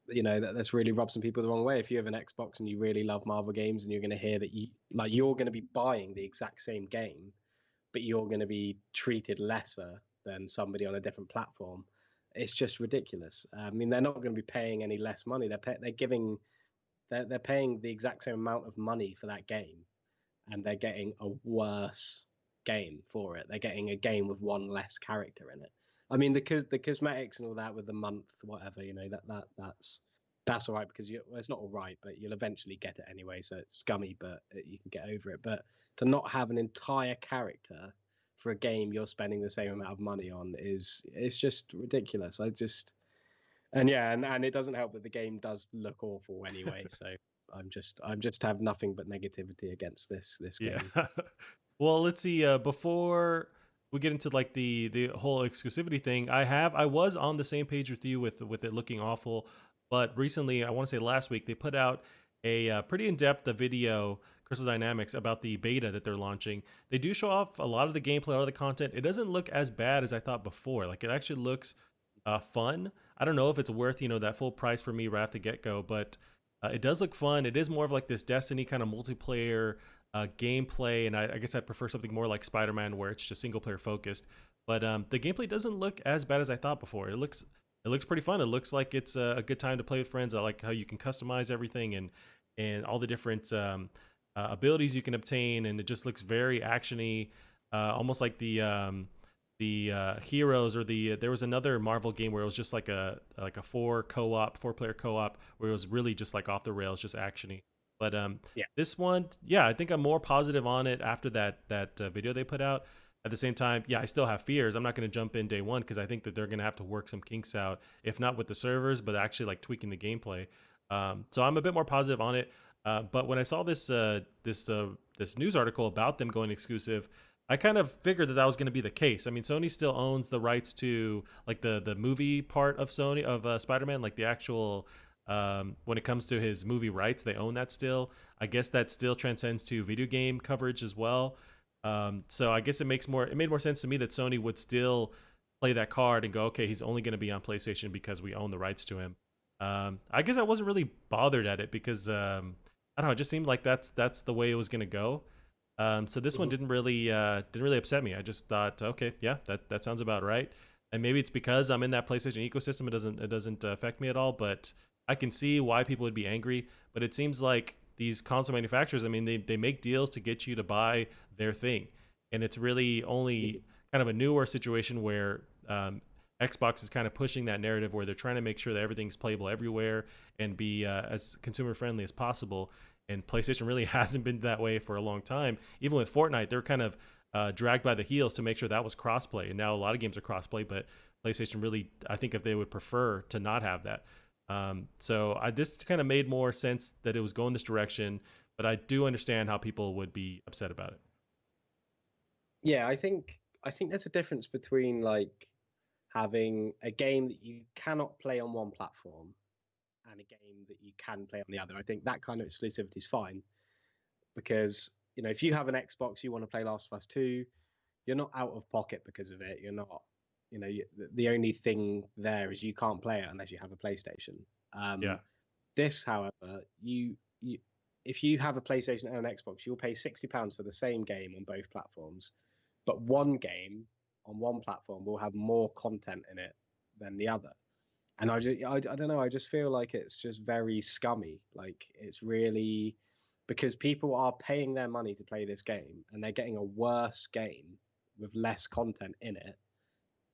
that's really rubbed some people the wrong way. If you have an Xbox and you really love Marvel games and you're going to hear that you're going to be buying the exact same game, but you're going to be treated lesser than somebody on a different platform, it's just ridiculous. I mean, they're not going to be paying any less money. They're paying the exact same amount of money for that game, and they're getting a worse game for it. They're getting a game with one less character in it. I mean, the cosmetics and all that with the month, whatever, that's all right, because it's not all right, but you'll eventually get it anyway. So it's scummy, but you can get over it. But to not have an entire character for a game you're spending the same amount of money on it's just ridiculous. And it doesn't help that the game does look awful anyway. So I'm just have nothing but negativity against this game. Yeah. Well, let's see. Before we get into like the whole exclusivity thing, I was on the same page with you with it looking awful, but recently, I want to say last week, they put out a pretty in-depth video, Crystal Dynamics, about the beta that they're launching. They do show off a lot of the gameplay, a lot of the content. It doesn't look as bad as I thought before. Like, it actually looks fun. I don't know if it's worth that full price for me right off the get-go, but it does look fun. It is more of like this Destiny kind of multiplayer gameplay, and I guess I prefer something more like Spider-Man where it's just single player focused. But the gameplay doesn't look as bad as I thought before. It looks pretty fun. It looks like it's a good time to play with friends. I like how you can customize everything and all the different abilities you can obtain, and it just looks very actiony, almost like the Heroes, or there was another Marvel game where it was just like a four player co-op where it was really just like off the rails, just actiony. But this one, I think I'm more positive on it after that video they put out. At the same time, I still have fears. I'm not going to jump in day one because I think that they're going to have to work some kinks out, if not with the servers, but actually like tweaking the gameplay. So I'm a bit more positive on it. But when I saw this news article about them going exclusive, I kind of figured that was going to be the case. I mean, Sony still owns the rights to like the movie part of Sony of Spider-Man, like the actual. When it comes to his movie rights, they own that still. I guess that still transcends to video game coverage as well. So I guess it made more sense to me that Sony would still play that card and go, okay, he's only going to be on PlayStation because we own the rights to him. I guess I wasn't really bothered at it because I don't know, it just seemed like that's the way it was going to go. So this one didn't really upset me. I just thought, okay, yeah, that sounds about right. And maybe it's because I'm in that PlayStation ecosystem, it doesn't affect me at all. But I can see why people would be angry. But it seems like these console manufacturers, I mean, they make deals to get you to buy their thing, and it's really only kind of a newer situation where Xbox is kind of pushing that narrative where they're trying to make sure that everything's playable everywhere and be as consumer friendly as possible. And PlayStation really hasn't been that way for a long time. Even with Fortnite, they're kind of dragged by the heels to make sure that was crossplay. And now a lot of games are crossplay, but PlayStation really, I think if they would prefer to not have that. This kind of made more sense that it was going this direction, but I do understand how people would be upset about it. Yeah, I think there's a difference between like having a game that you cannot play on one platform and a game that you can play on the other. I think that kind of exclusivity is fine because if you have an Xbox, you want to play Last of Us 2, you're not out of pocket because of it. You're not, the only thing there is you can't play it unless you have a PlayStation. Yeah. This, however, you if you have a PlayStation and an Xbox, you'll pay £60 for the same game on both platforms, but one game on one platform will have more content in it than the other. And I don't know. I just feel like it's just very scummy. Like it's really because people are paying their money to play this game, and they're getting a worse game with less content in it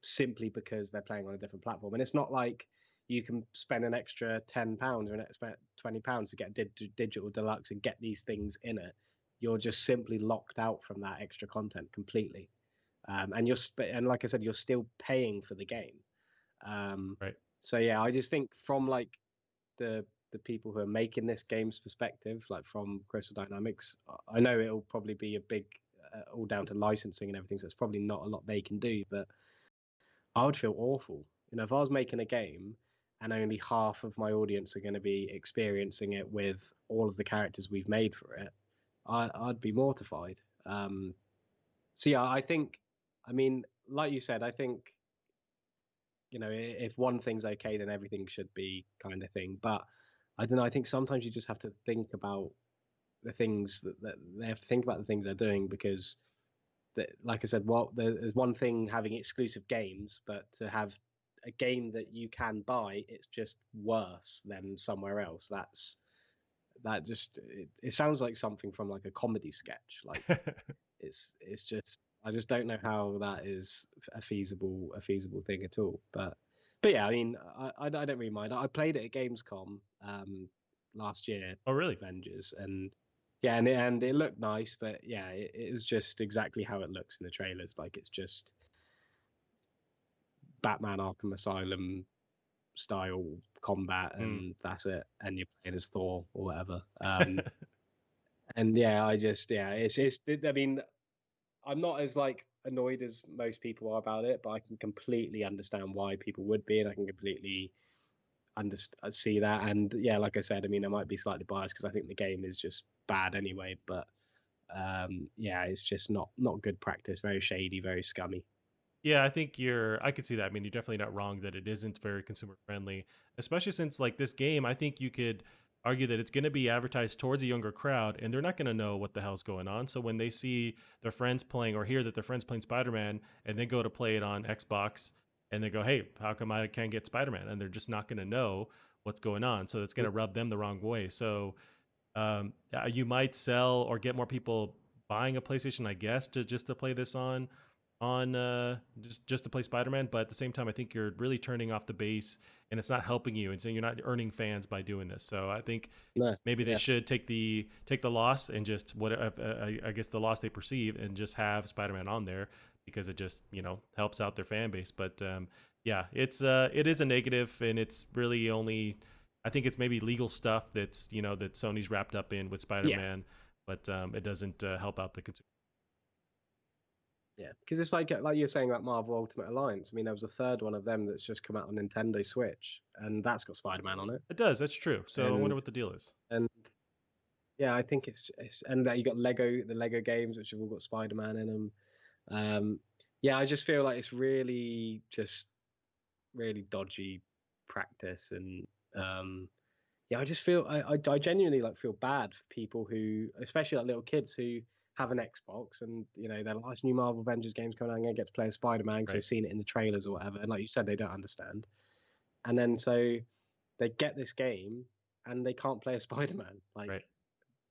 simply because they're playing on a different platform. And it's not like you can spend an extra £10 or an extra £20 to get digital deluxe and get these things in it. You're just simply locked out from that extra content completely. And like I said, you're still paying for the game. Right. So yeah, I just think from like the people who are making this game's perspective, like from Crystal Dynamics, I know it'll probably be a big all down to licensing and everything. So it's probably not a lot they can do, but I would feel awful. If I was making a game and only half of my audience are going to be experiencing it with all of the characters we've made for it, I'd be mortified. So yeah, I mean, like you said, I think if one thing's okay, then everything should be kind of thing. But I don't know. I think sometimes you just have to think about the things that they have to think about the things they're doing because, like I said, there's one thing having exclusive games, but to have a game that you can buy, it's just worse than somewhere else. It sounds like something from like a comedy sketch. Like it's just I just don't know how that is a feasible thing at all. But yeah, I mean, I don't really mind. I played it at Gamescom last year, Oh, really? Avengers, and yeah, and it looked nice, but yeah, it is just exactly how it looks in the trailers. Like it's just Batman Arkham Asylum style combat, Mm. and that's it. And you're playing as Thor or whatever. And yeah, it's. I mean, I'm not as like annoyed as most people are about it, but I can completely understand why people would be, and I can completely see that. And yeah, like I said, I mean, I might be slightly biased because I think the game is just bad anyway. But yeah, it's just not good practice. Very shady, very scummy. Yeah, I could see that. I mean, you're definitely not wrong that it isn't very consumer friendly, especially since like this game, I think you could argue that it's going to be advertised towards a younger crowd and they're not going to know what the hell's going on. So when they see their friends playing or hear that their friends playing Spider-Man and they go to play it on Xbox and they go, "Hey, how come I can't get Spider-Man?" And they're just not going to know what's going on. So it's going to rub them the wrong way. So you might sell or get more people buying a PlayStation, I guess, to play this on just to play Spider-Man, but at the same time I think you're really turning off the base and it's not helping you, and so you're not earning fans by doing this. So I think No, maybe they yeah, should take the loss and just what I guess the loss they perceive and just have Spider-Man on there because it just helps out their fan base. But yeah, it is a negative, and it's really only I think it's maybe legal stuff that's that Sony's wrapped up in with yeah, Spider-Man, but it doesn't help out the consumer. yeah. Because it's like you're saying about Marvel Ultimate Alliance. I mean, there was a third one of them that's just come out on Nintendo Switch, and that's got Spider-Man on it. It does. That's true. So I wonder And what the deal is. and yeah, I think it's and that you got the Lego games, which have all got Spider-Man in them. Yeah, I just feel like it's really just really dodgy practice, and yeah, I just feel I genuinely like feel bad for people who, especially like little kids who have an Xbox and their last new Marvel Avengers games coming out and they get to play as Spider-Man because they've Right. seen it in the trailers or whatever, and like you said, they don't understand, and then so they get this game and they can't play as Spider-Man, like Right.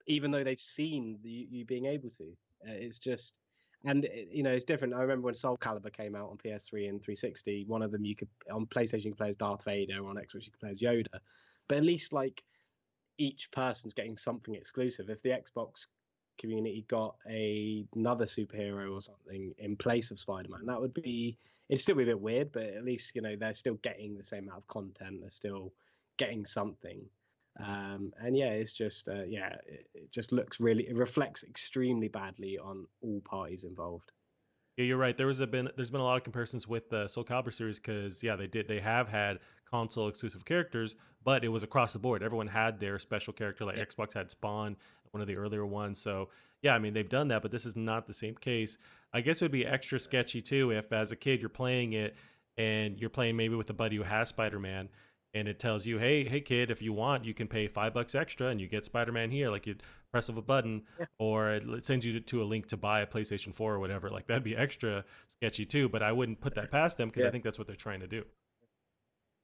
even though they've seen you being able to. It's just, and it's different. I remember when Soul Calibur came out on PS3 and 360. One of them you could on PlayStation you could play as Darth Vader, on Xbox you could play as Yoda. But at least like each person's getting something exclusive. If the Xbox community got another superhero or something in place of Spider-Man, that would be, it'd still be a bit weird, but at least, you know, they're still getting the same amount of content. They're still getting something. And yeah, it's just, it just looks really, it reflects extremely badly on all parties involved. Yeah, you're right. There's been a lot of comparisons with the Soul Calibur series because yeah, they have had console exclusive characters, but it was across the board. Everyone had their special character. Like Yeah. Xbox had Spawn, one of the earlier ones. So yeah, I mean they've done that, but this is not the same case. I guess it would be extra sketchy too if, as a kid, you're playing it and you're playing maybe with a buddy who has Spider-Man, and it tells you, hey kid, if you want, you can pay $5 extra and you get Spider-Man here. Like you press of a button, Yeah. or it sends you to a link to buy a PlayStation 4 or whatever. Like that'd be extra sketchy too, but I wouldn't put that past them because I think that's what they're trying to do.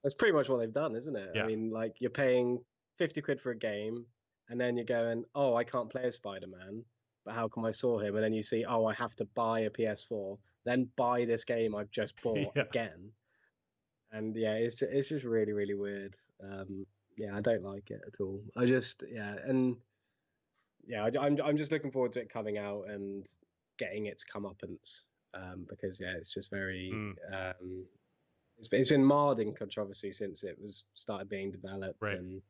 That's pretty much what they've done, isn't it? Yeah. I mean, like you're paying 50 quid for a game, and then you're going, oh, I can't play as Spider-Man, but how come I saw him? And then you see, oh, I have to buy a PS4, then buy this game I've just bought Yeah. again. And yeah, it's just really, really weird. Yeah, I don't like it at all. I just, and yeah, I'm just looking forward to it coming out and getting its comeuppance. Because yeah, it's just very it's been marred in controversy since it was started being developed, Right. and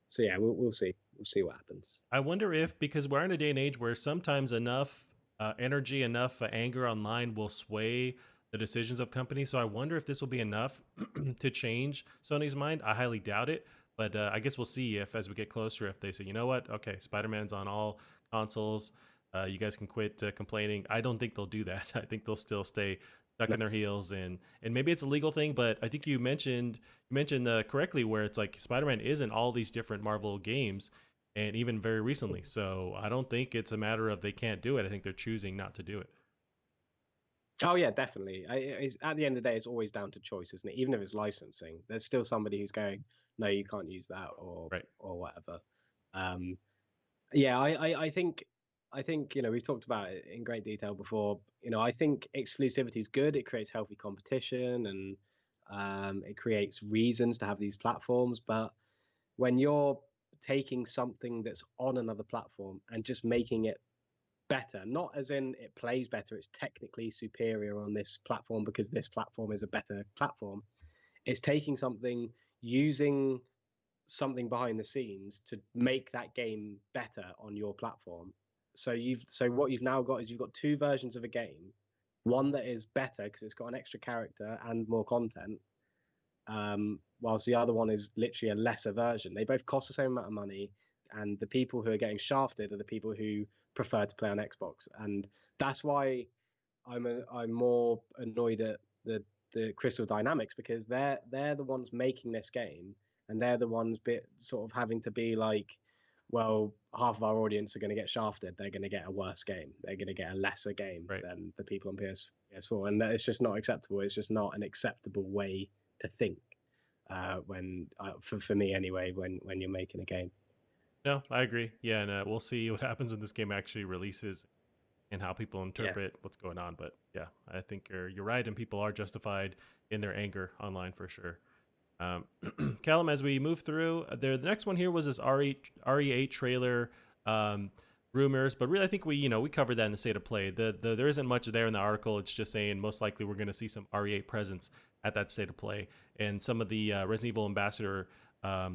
so yeah, we'll see what happens. I wonder if, because we're in a day and age where sometimes enough energy, enough anger online will sway the decisions of companies. So I wonder if this will be enough to change Sony's mind. I highly doubt it, but I guess we'll see if, as we get closer, if they say, you know what, okay, Spider-Man's on all consoles. You guys can quit complaining. I don't think they'll do that. I think they'll still stay stuck in their heels, and maybe it's a legal thing, but I think you mentioned correctly where it's like Spider-Man is in all these different Marvel games, and even very recently. So I don't think it's a matter of they can't do it. I think they're choosing not to do it. Oh yeah, definitely. At the end of the day, it's always down to choice, isn't it? Even if it's licensing, there's still somebody who's going, no, you can't use that, or Right. or whatever. Yeah, I think, you know, we've talked about it in great detail before. You know, I think exclusivity is good. It creates healthy competition, and it creates reasons to have these platforms. But when you're taking something that's on another platform and just making it better, not as in it plays better, it's technically superior on this platform because this platform is a better platform. It's taking something, using something behind the scenes to make that game better on your platform. So what you've now got is you've got two versions of a game, one that is better because it's got an extra character and more content, whilst the other one is literally a lesser version. They both cost the same amount of money, and the people who are getting shafted are the people who prefer to play on Xbox, and that's why I'm more annoyed at the Crystal Dynamics, because they're the ones making this game, and they're the ones sort of having to be like, well, half of our audience are going to get shafted. They're going to get a worse game. They're going to get a lesser game than the people on PS4, and it's just not acceptable. It's just not an acceptable way to think. When for me anyway, when you're making a game. No, I agree. Yeah, and we'll see what happens when this game actually releases and how people interpret what's going on. But yeah, I think you're right, and people are justified in their anger online for sure. Callum, as we move through, the next one here was this RE8 trailer rumors, but really I think we covered that in the state of play. There isn't much there in the article. It's just saying most likely we're going to see some RE8 presence at that state of play, and some of the Resident Evil Ambassador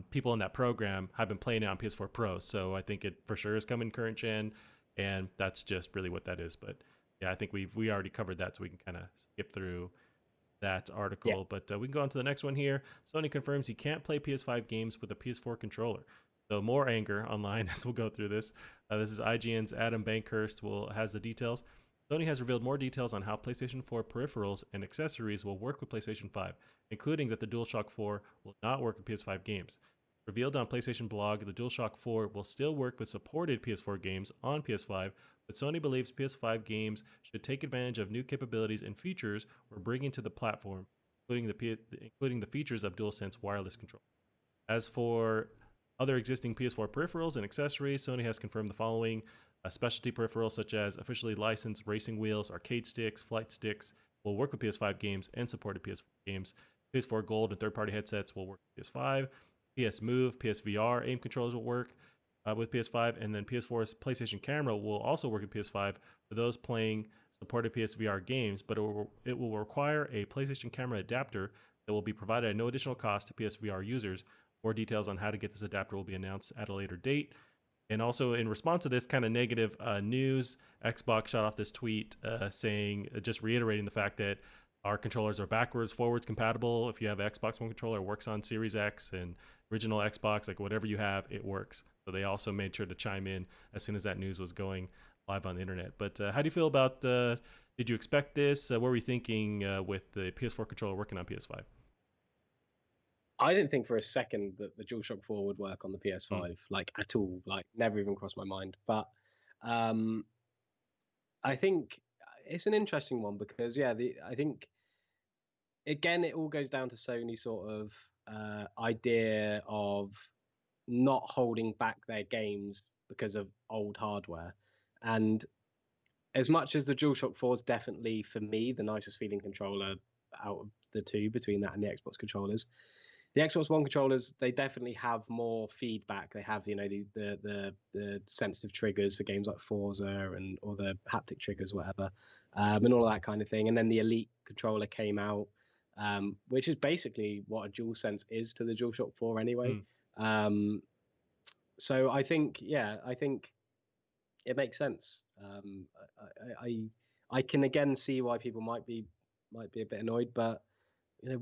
people in that program have been playing it on PS4 Pro, so I think it for sure is coming current gen, and that's just really what that is. But yeah, I think we already covered that, so we can kind of skip through that article. But we can go on to the next one here. Sony confirms you can't play PS5 games with a PS4 controller. So more anger online as we'll go through this. This is IGN's Adam Bankhurst has the details. Sony has revealed more details on how PlayStation 4 peripherals and accessories will work with PlayStation 5, including that the DualShock 4 will not work with PS5 games. Revealed on PlayStation blog, the DualShock 4 will still work with supported PS4 games on PS5, but Sony believes PS5 games should take advantage of new capabilities and features we're bringing to the platform, including the features of DualSense wireless control. As for other existing PS4 peripherals and accessories, Sony has confirmed the following. Specialty peripherals such as officially licensed racing wheels, arcade sticks, flight sticks will work with PS5 games and supported PS4 games. PS4 Gold and third-party headsets will work with PS5. PS Move, PSVR, aim controllers will work. with PS5, and then PS4's PlayStation Camera will also work in PS5 for those playing supported PSVR games, but it will require a PlayStation Camera adapter that will be provided at no additional cost to PSVR users. More details on how to get this adapter will be announced at a later date. And also, in response to this kind of negative news, Xbox shot off this tweet saying, just reiterating the fact that our controllers are backwards, forwards compatible. If you have an Xbox One controller, it works on Series X and original Xbox, like whatever you have, it works. So they also made sure to chime in as soon as that news was going live on the internet. But how do you feel about, did you expect this? What were you thinking with the PS4 controller working on PS5? I didn't think for a second that the DualShock 4 would work on the PS5, like at all. Like never even crossed my mind. But um, I think it's an interesting one because I think again it all goes down to Sony's sort of idea of not holding back their games because of old hardware. And as much as the DualShock 4 is definitely for me the nicest feeling controller out of the two between that and the Xbox controllers, the Xbox One controllers, they definitely have more feedback. They have, the sensitive triggers for games like Forza and or the haptic triggers, whatever, and all of that kind of thing. And then the Elite controller came out, which is basically what a DualSense is to the DualShock 4 anyway. So I think it makes sense. I can again see why people might be a bit annoyed, but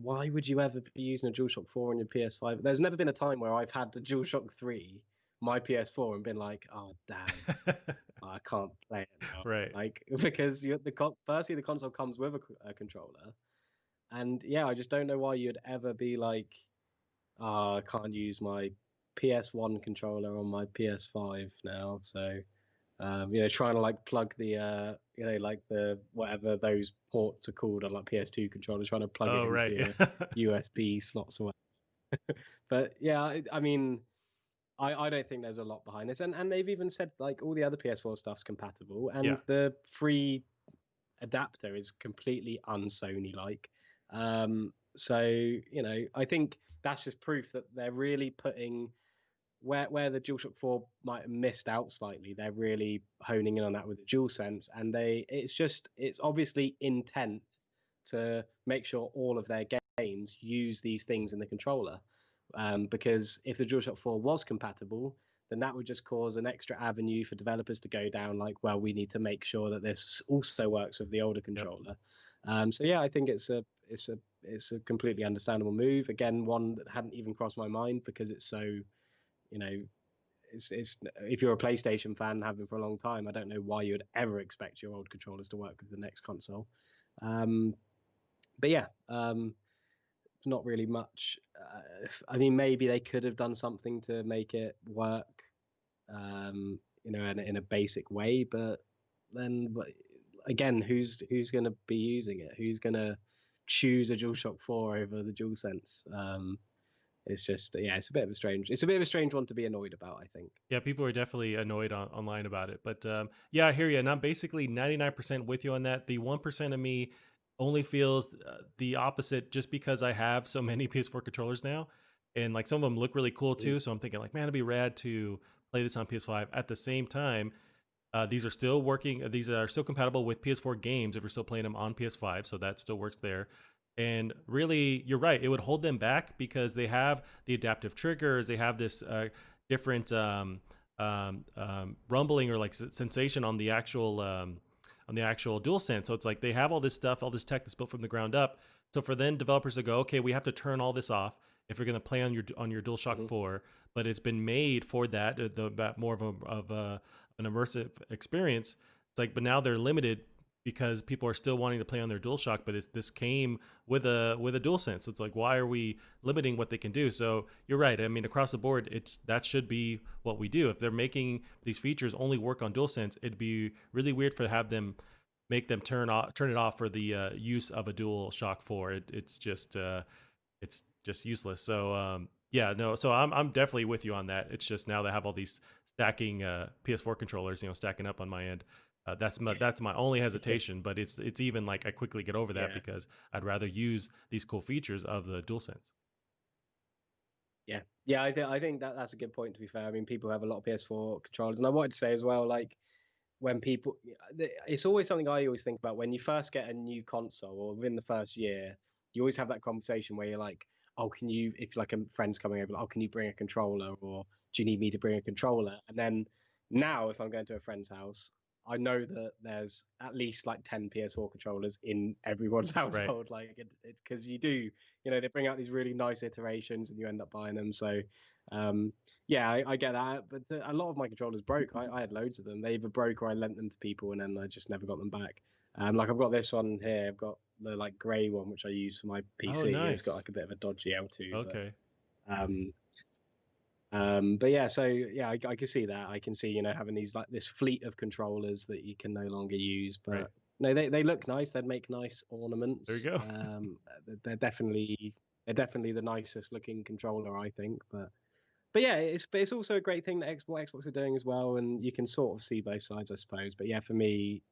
why would you ever be using a DualShock 4 on your PS5? There's never been a time where I've had the DualShock 3, my PS4, and been like, oh damn, I can't play it now. Right. Like because firstly the console comes with a controller, and I just don't know why you'd ever be like, I can't use my PS1 controller on my PS5 now. So trying to like plug the like the whatever those ports are called on like PS2 controllers, trying to plug it into your USB slots or whatever. But I mean, I don't think there's a lot behind this, and they've even said like all the other PS4 stuff's compatible, and the free adapter is completely un-Sony like. So I think that's just proof that they're really putting where the DualShock 4 might have missed out slightly. They're really honing in on that with the DualSense, and it's obviously intent to make sure all of their games use these things in the controller. Because if the DualShock 4 was compatible, then that would just cause an extra avenue for developers to go down. Like, well, we need to make sure that this also works with the older controller. I think it's a completely understandable move. Again, one that hadn't even crossed my mind because it's so, it's if you're a PlayStation fan, having for a long time, I don't know why you would ever expect your old controllers to work with the next console. Not really much. I mean, maybe they could have done something to make it work, in a basic way. But then, again, who's going to be using it? Who's going to choose a DualShock 4 over the DualSense? It's just it's a bit of a strange one to be annoyed about, I think. Yeah, people are definitely annoyed online about it. But I hear you, and I'm basically 99% with you on that. The 1% of me only feels the opposite just because I have so many PS4 controllers now, and like some of them look really cool too. So I'm thinking like, man, it'd be rad to play this on PS5. At the same time, these are still working. These are still compatible with PS4 games if you're still playing them on PS5. So that still works there. And really, you're right. It would hold them back because they have the adaptive triggers. They have this different rumbling or like sensation on the actual DualSense. So it's like they have all this stuff, all this tech that's built from the ground up. So for then developers to go, okay, we have to turn all this off if you're going to play on your DualShock 4, but it's been made for that more of an immersive experience. It's like, but now they're limited because people are still wanting to play on their DualShock, but this came with a DualSense. So it's like, why are we limiting what they can do? So you're right. I mean, across the board, that should be what we do. If they're making these features only work on DualSense, it'd be really weird make them turn it off for the use of a DualShock 4. It's just useless. So so I'm definitely with you on that. It's just now they have all these stacking PS4 controllers, stacking up on my end. That's my only hesitation, but it's even like I quickly get over that because I'd rather use these cool features of the DualSense. Yeah. I think that's a good point. To be fair, I mean, people have a lot of PS4 controllers, and I wanted to say as well, like when people, it's always something I always think about when you first get a new console or within the first year, you always have that conversation where you're like, oh, can you, if like a friend's coming over, oh, can you bring a controller, or do you need me to bring a controller? And then now, if I'm going to a friend's house, I know that there's at least like 10 PS4 controllers in everyone's Right. household. Like it, because you do, you know, they bring out these really nice iterations and you end up buying them. So, um, yeah, I get that, but a lot of my controllers broke. I had loads of them. They either broke or I lent them to people, and then I just never got them back. Like I've got this one here. I've got the like grey one, which I use for my Oh, PC, and it's got nice. like a bit of a dodgy L2. Okay. Um, but yeah, so yeah, I can see that. I can see, you know, having these like this fleet of controllers that you can no longer use, Right. but no, they look nice. They'd make nice There you ornaments. go. They're definitely the nicest looking controller, I think. But yeah, it's also a great thing that Xbox are doing as well, and you can sort of see both sides, I suppose. But yeah, for me,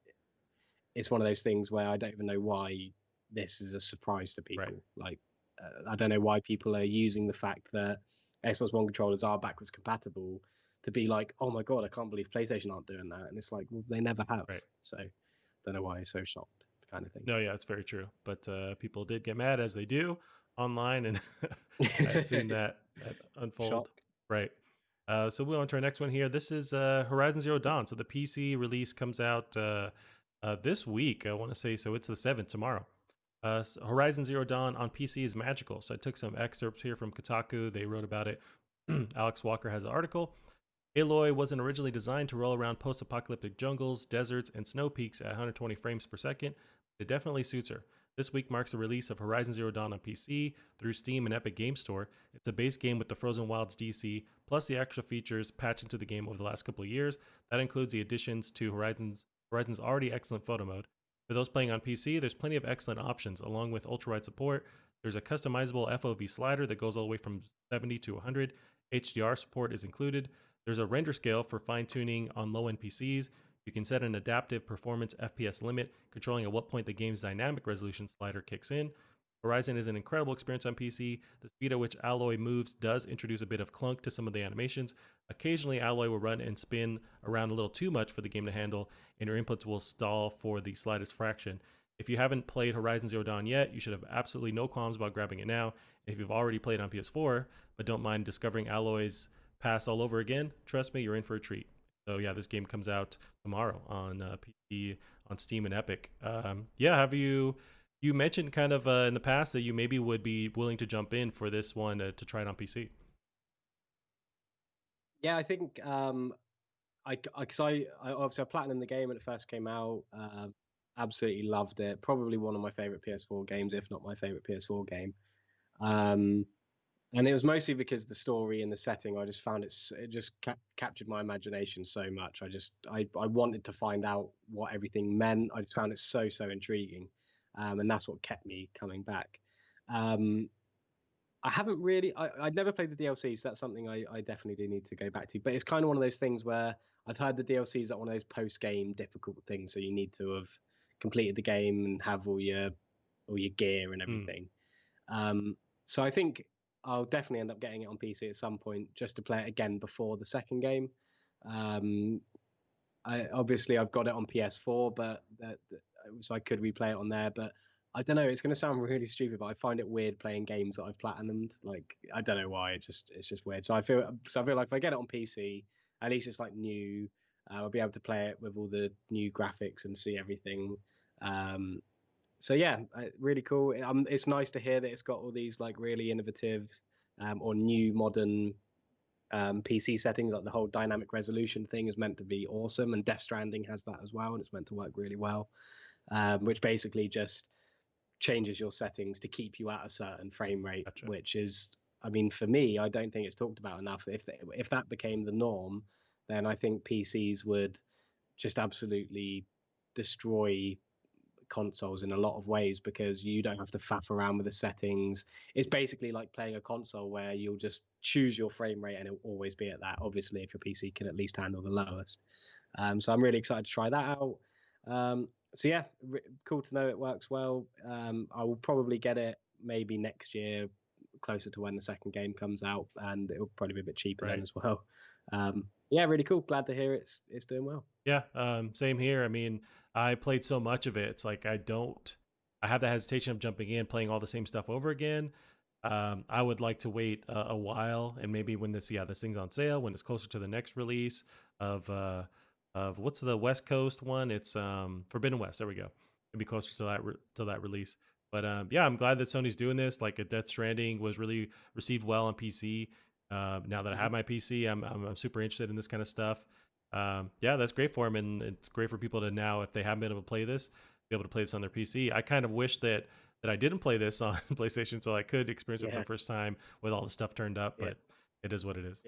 it's one of those things where I don't even know why this is a surprise to Right. people. Like, I don't know why people are using the fact that Xbox One controllers are backwards compatible to be like, oh my god, I can't believe PlayStation aren't doing that. And it's like, well, they never have. Right. So, don't know why it's so shocked, kind of thing. No, yeah, it's very true. But people did get mad as they do online, and I had seen that unfold. Shock. Right. So we'll on to our next one here. This is Horizon Zero Dawn. So the PC release comes out this week. I want to say so. It's the 7th tomorrow. Horizon Zero Dawn on PC is magical. So I took some excerpts here from Kotaku. They wrote about it. Alex Walker has an article. Aloy wasn't originally designed to roll around post-apocalyptic jungles, deserts, and snow peaks at 120 frames per second. It definitely suits her. This week marks the release of Horizon Zero Dawn on PC through Steam and Epic Game Store. It's a base game with the Frozen Wilds DC, plus the extra features patched into the game over the last couple of years. That includes the additions to Horizon's already excellent photo mode. For those playing on PC, there's plenty of excellent options, along with ultra-wide support. There's a customizable FOV slider that goes all the way from 70 to 100. HDR support is included. There's a render scale for fine-tuning on low-end PCs. You can set an adaptive performance FPS limit, controlling at what point the game's dynamic resolution slider kicks in. Horizon is an incredible experience on PC. The speed at which Aloy moves does introduce a bit of clunk to some of the animations. Occasionally, Aloy will run and spin around a little too much for the game to handle, and your inputs will stall for the slightest fraction. If you haven't played Horizon Zero Dawn yet, you should have absolutely no qualms about grabbing it now. If you've already played on PS4, but don't mind discovering Aloy's past all over again, trust me, you're in for a treat. So yeah, this game comes out tomorrow on PC, on Steam, and Epic. Yeah, have you mentioned kind of in the past that you maybe would be willing to jump in for this one to try it on PC? Yeah, I think because I obviously I platinumed the game when it first came out. Absolutely loved it. Probably one of my favorite PS4 games, if not my favorite PS4 game. Um, and it was mostly because the story and the setting. I just found it just captured my imagination so much. I wanted to find out what everything meant. I just found it so intriguing, and that's what kept me coming back. Um, I haven't really. I'd never played the DLCs. So that's something I definitely do need to go back to. But it's kind of one of those things where I've heard the DLCs are one of those post-game difficult things. So you need to have completed the game and have all your gear and Mm, everything. So I think I'll definitely end up getting it on PC at some point just to play it again before the second game. Um, I've got it on PS4, but so I could replay it on there. But I don't know. It's going to sound really stupid, but I find it weird playing games that I've platinumed. Like I don't know why. It's just weird. So I feel like if I get it on PC, at least it's like new. I'll be able to play it with all the new graphics and see everything. Um, so yeah, really cool. It's nice to hear that it's got all these like really innovative or new modern PC settings. Like the whole dynamic resolution thing is meant to be awesome, and Death Stranding has that as well, and it's meant to work really well. Which basically just changes your settings to keep you at a certain frame rate, gotcha. which is, I mean, for me, I don't think it's talked about enough. If that became the norm, then I think PCs would just absolutely destroy consoles in a lot of ways because you don't have to faff around with the settings. It's basically like playing a console where you'll just choose your frame rate and it'll always be at that. Obviously, if your PC can at least handle the lowest. So I'm really excited to try that out. So yeah, cool to know it works well. I will probably get it maybe next year closer to when the second game comes out, and it'll probably be a bit cheaper then Right. as well. Yeah, really cool. Glad to hear it's doing well. Yeah, same here. I mean, I played so much of it. It's like I have the hesitation of jumping in, playing all the same stuff over again. I would like to wait a while, and maybe when this thing's on sale, when it's closer to the next release of what's the West Coast one? It's Forbidden West. There we go. It'd be closer to that release. But yeah, I'm glad that Sony's doing this. Like, Death Stranding was really received well on PC. Now that I have my PC, I'm super interested in this kind of stuff. Yeah, that's great for them, and it's great for people to now, if they haven't been able to play this, be able to play this on their PC. I kind of wish that I didn't play this on PlayStation, so I could experience it for Yeah, the first time with all the stuff turned up. yeah, But it is what it is.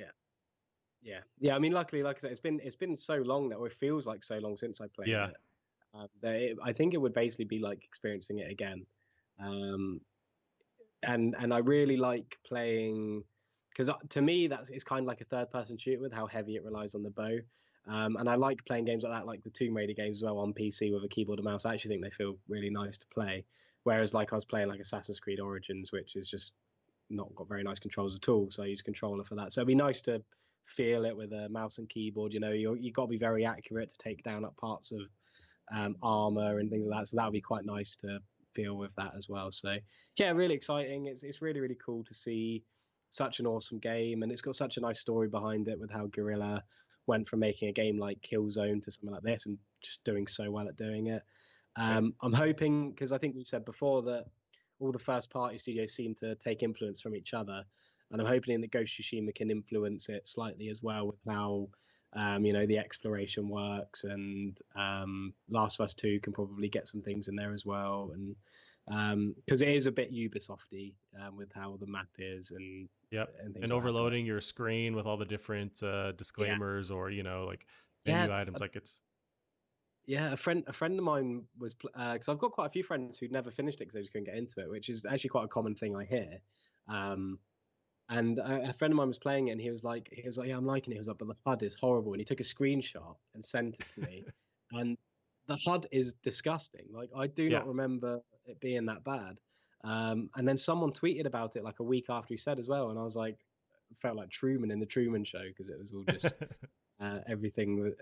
yeah, yeah. I mean, luckily, like I said, it's been so long that, or it feels like so long since I played Yeah, it, I think it would basically be like experiencing it again. Um, and I really like playing, because to me that's it's kind of like a third person shooter with how heavy it relies on the bow. And I like playing games like that, like the Tomb Raider games as well on PC with a keyboard and mouse. I actually think they feel really nice to play. Whereas like I was playing like Assassin's Creed Origins, which is just not got very nice controls at all. So I use a controller for that. So it'd be nice to feel it with a mouse and keyboard. You know, you got to be very accurate to take down up parts of armor and things like that. So that would be quite nice to feel with that as well. So yeah, really exciting. It's really really cool to see such an awesome game, and it's got such a nice story behind it with how Guerrilla went from making a game like Killzone to something like this and just doing so well at doing it. right. I'm hoping, because I think we've said before that all the first party studios seem to take influence from each other, and I'm hoping that Ghost of Tsushima can influence it slightly as well with how the exploration works, and Last of Us 2 can probably get some things in there as well, and because it is a bit Ubisofty with how the map is Yep. and things And like that. overloading your screen with all the different Yeah, disclaimers, or like yeah, menu items, like it's yeah. A friend of mine was because I've got quite a few friends who never finished it because they just couldn't get into it, which is actually quite a common thing I hear. Um, And a friend of mine was playing it, and he was like, yeah, I'm liking it. He was like, but the HUD is horrible. And he took a screenshot and sent it to me, and the HUD is disgusting. Like, I do yeah. not remember it being that bad. And then someone tweeted about it like a week after he said as well, and I was like, felt like Truman in the Truman Show, because it was all just everything,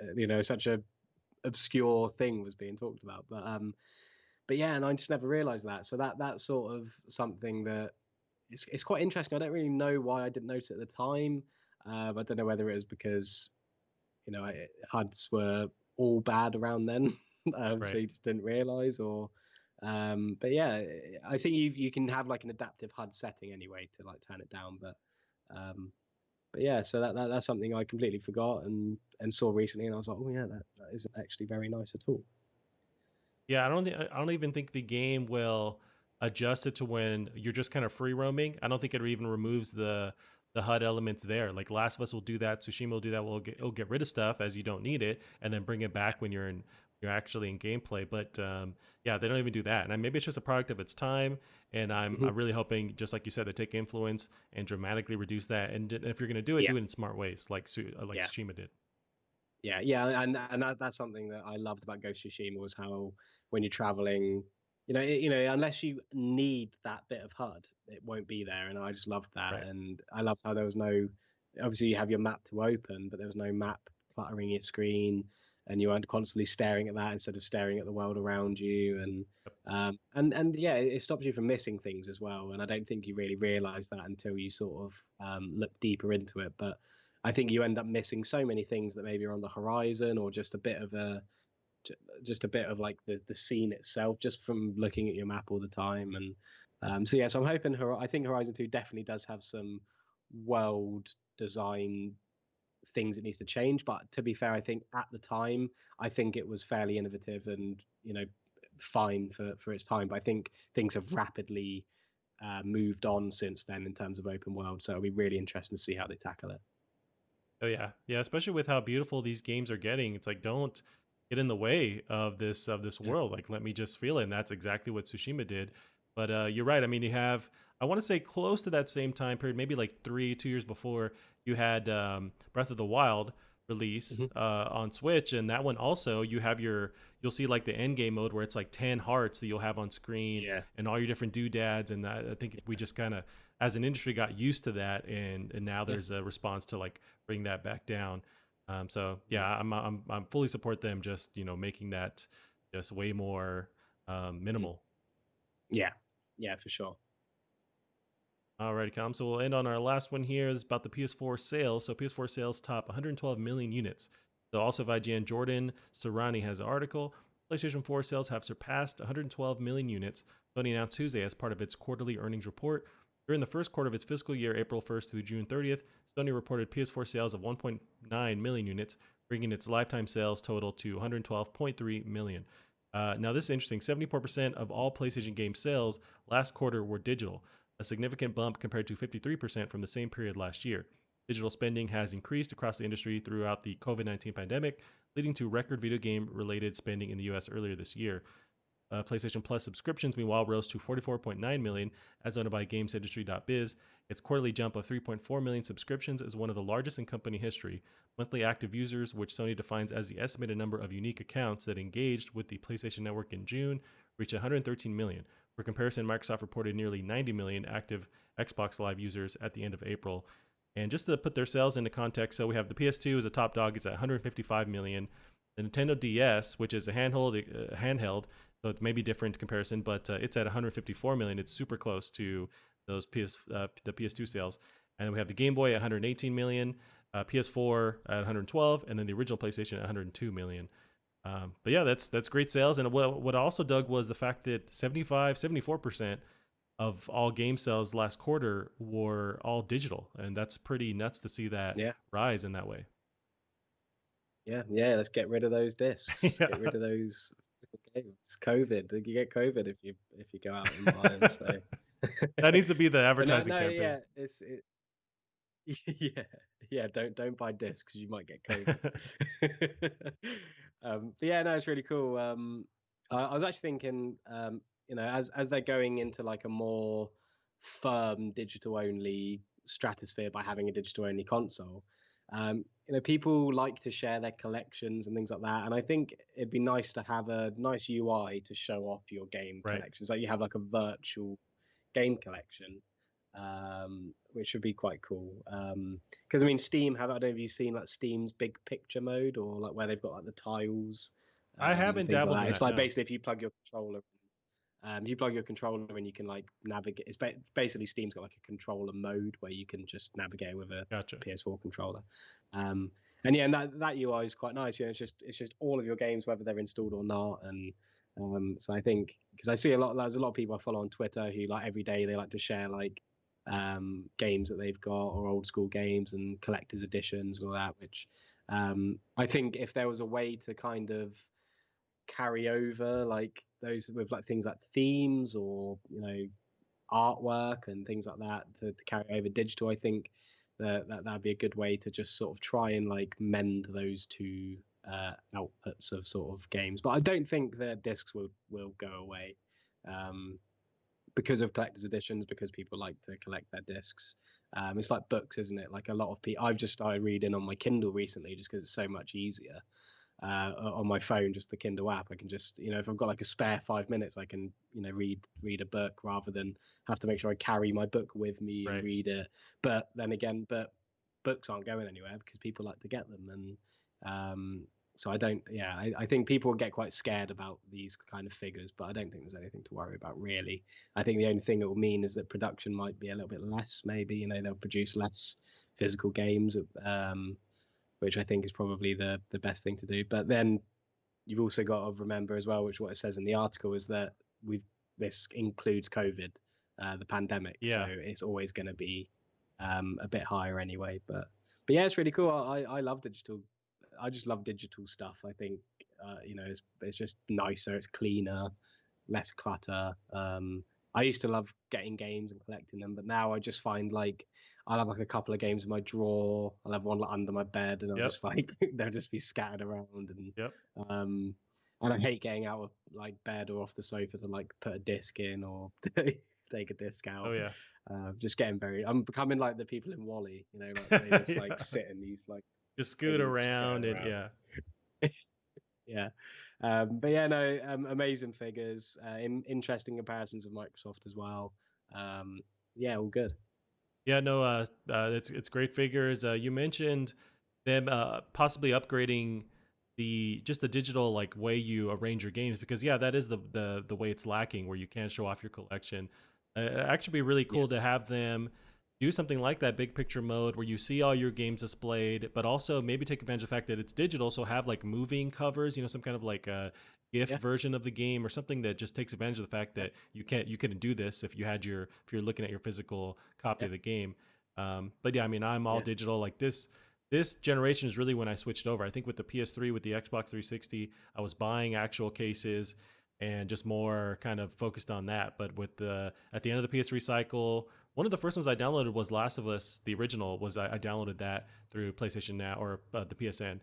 such a obscure thing was being talked about. But yeah, and I just never realized that. So that's sort of something that it's quite interesting. I don't really know why I didn't notice it at the time. I don't know whether it was because HUDs were all bad around then, so Right. you just didn't realize, or. But yeah, I think you can have like an adaptive HUD setting anyway to like turn it down. Um, but yeah, so that's something I completely forgot and saw recently, and I was like, oh yeah, that isn't actually very nice at all. Yeah, I don't even think the game will adjust it to when you're just kind of free roaming. I don't think it even removes the HUD elements there. Like Last of Us will do that, Tsushima will do that. It'll get rid of stuff as you don't need it, and then bring it back when you're actually in gameplay. But yeah, they don't even do that. And maybe it's just a product of its time. And Mhm. I'm really hoping, just like you said, they take influence and dramatically reduce that. And if you're gonna do it, Yeah, do it in smart ways, like yeah. Tsushima did. Yeah, and that's something that I loved about Ghost of Tsushima, was how when you're traveling, unless you need that bit of HUD, it won't be there, and I just loved that, Right. and I loved how there was no, obviously you have your map to open, but there was no map cluttering your screen, and you weren't constantly staring at that instead of staring at the world around you, and yeah, it stops you from missing things as well, and I don't think you really realize that until you sort of look deeper into it, but. I think you end up missing so many things that maybe are on the horizon, or just a bit of like the scene itself, just from looking at your map all the time. And so yeah, so I'm hoping I think Horizon 2 definitely does have some world design things it needs to change. But to be fair, I think at the time, I think it was fairly innovative and fine for its time. But I think things have rapidly moved on since then in terms of open world. So it'll be really interesting to see how they tackle it. Oh yeah, yeah. Especially with how beautiful these games are getting, it's like, don't get in the way of this Yeah. world. Like, let me just feel it. And that's exactly what Tsushima did. But you're right. I mean, you have, I want to say, close to that same time period, maybe like 2 years before, you had Breath of the Wild. release on Switch, and that one also you'll see like the end game mode where it's like 10 hearts that you'll have on screen and all your different doodads, and I think we just kind of as an industry got used to that, and now there's a response to like bring that back down. So yeah, I'm fully support them just making that just way more minimal. Yeah, for sure. Alrighty, Com. So we'll end on our last one here. It's about the PS4 sales. So PS4 sales top 112 million units. So also of IGN, Jordan Serrani has an article. PlayStation 4 sales have surpassed 112 million units. Sony announced Tuesday as part of its quarterly earnings report. During the first quarter of its fiscal year, April 1st through June 30th, Sony reported PS4 sales of 1.9 million units, bringing its lifetime sales total to 112.3 million. Now, this is interesting. 74% of all PlayStation game sales last quarter were digital, a significant bump compared to 53% from the same period last year. Digital spending has increased across the industry throughout the COVID-19 pandemic, leading to record video game-related spending in the U.S. earlier this year. PlayStation Plus subscriptions, meanwhile, rose to 44.9 million, as noted by GamesIndustry.biz. Its quarterly jump of 3.4 million subscriptions is one of the largest in company history. Monthly active users, which Sony defines as the estimated number of unique accounts that engaged with the PlayStation Network in June, reached 113 million. For comparison, Microsoft reported nearly 90 million active Xbox Live users at the end of April. And just to put their sales into context, so we have the PS2 as a top dog, it's at 155 million. The Nintendo DS, which is a handheld, so it may be different comparison, but it's at 154 million. It's super close to those the PS2 sales. And then we have the Game Boy at 118 million, PS4 at 112, and then the original PlayStation at 102 million. But yeah, that's great sales. And what also dug was the fact that 74% of all game sales last quarter were all digital, and that's pretty nuts to see that rise in that way. Yeah, let's get rid of those discs. Get rid of those games. COVID. You get COVID if you go out and buy them. So that needs to be the advertising campaign. Yeah. Don't buy discs because you might get COVID. But yeah, no, it's really cool. I was actually thinking, as they're going into like a more firm digital only stratosphere by having a digital only console. People like to share their collections and things like that, and I think it'd be nice to have a nice UI to show off your game collections. Like you have like a virtual game collection, which would be quite cool. Because I mean, Steam I don't know if you've seen like Steam's big picture mode, or like where they've got like the tiles. I haven't dabbled in that. It's like basically if you plug your controller. You plug your controller and you can like navigate. It's basically Steam's got like a controller mode where you can just navigate with a PS4 controller. And that UI is quite nice. It's just all of your games, whether they're installed or not. And so I think because I see there's a lot of people I follow on Twitter who like every day they like to share like games that they've got or old school games and collector's editions and all that. Which I think if there was a way to kind of carry over like those with like things like themes or artwork and things like that to carry over digital, I think that'd be a good way to just sort of try and like mend those two outputs of sort of games. But I don't think the discs will go away because of collector's editions, because people like to collect their discs. It's like books, isn't it? Like a lot of people, I've just started reading on my Kindle recently just because it's so much easier. On my phone, just the Kindle app, I can just if I've got like a spare 5 minutes, I can read a book rather than have to make sure I carry my book with me and read it. But then again, books aren't going anywhere because people like to get them, and so I think people get quite scared about these kind of figures, but I don't think there's anything to worry about really. I think the only thing it will mean is that production might be a little bit less. Maybe they'll produce less physical games. Which I think is probably the best thing to do. But then you've also got to remember as well, which what it says in the article is that this includes COVID, the pandemic. Yeah. So it's always going to be a bit higher anyway. But yeah, it's really cool. I love digital. I just love digital stuff. I think it's just nicer. It's cleaner, less clutter. I used to love getting games and collecting them, but now I just find like I'll have like a couple of games in my drawer. I'll have one like under my bed, and I'll just like they'll just be scattered around. And and I hate getting out of like bed or off the sofa to like put a disc in or take a disc out. Oh yeah. Just getting I'm becoming like the people in Wall-E. Like they just like sit in these like just scoot things just around going and around. yeah. Yeah. But yeah, no, amazing figures, interesting comparisons of Microsoft as well. Um, yeah, all good. Yeah, no, it's great figures. You mentioned them possibly upgrading the digital like way you arrange your games because yeah, that is the way it's lacking where you can't show off your collection. It'd actually be really Yeah, cool to have them do something like that big picture mode where you see all your games displayed, but also maybe take advantage of the fact that it's digital, so have like moving covers, some kind of like a GIF yeah, version of the game or something that just takes advantage of the fact yeah, that you couldn't do this if you're looking at your physical copy yeah, of the game. But yeah, I mean, I'm all yeah, digital. Like this generation is really when I switched over. I think with the PS3, with the Xbox 360, I was buying actual cases and just more kind of focused on that. But with the at the end of the PS3 cycle, one of the first ones I downloaded was Last of Us, the original. Was I downloaded that through PlayStation Now or the PSN,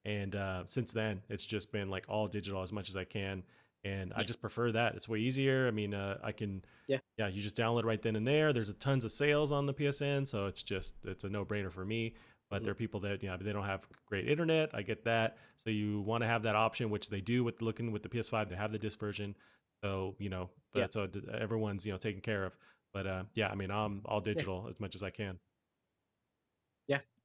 and since then it's just been like all digital as much as I can, and I yeah, just prefer that. It's way easier. I mean, I can yeah, yeah, you just download right then and there. There's a tons of sales on the PSN, so it's a no brainer for me. But mhm, there are people that they don't have great internet. I get that. So you want to have that option, which they do with looking with the PS5. They have the disc version, so yeah, but so everyone's taken care of. But yeah, I mean I'm all yeah. digital as much as I can.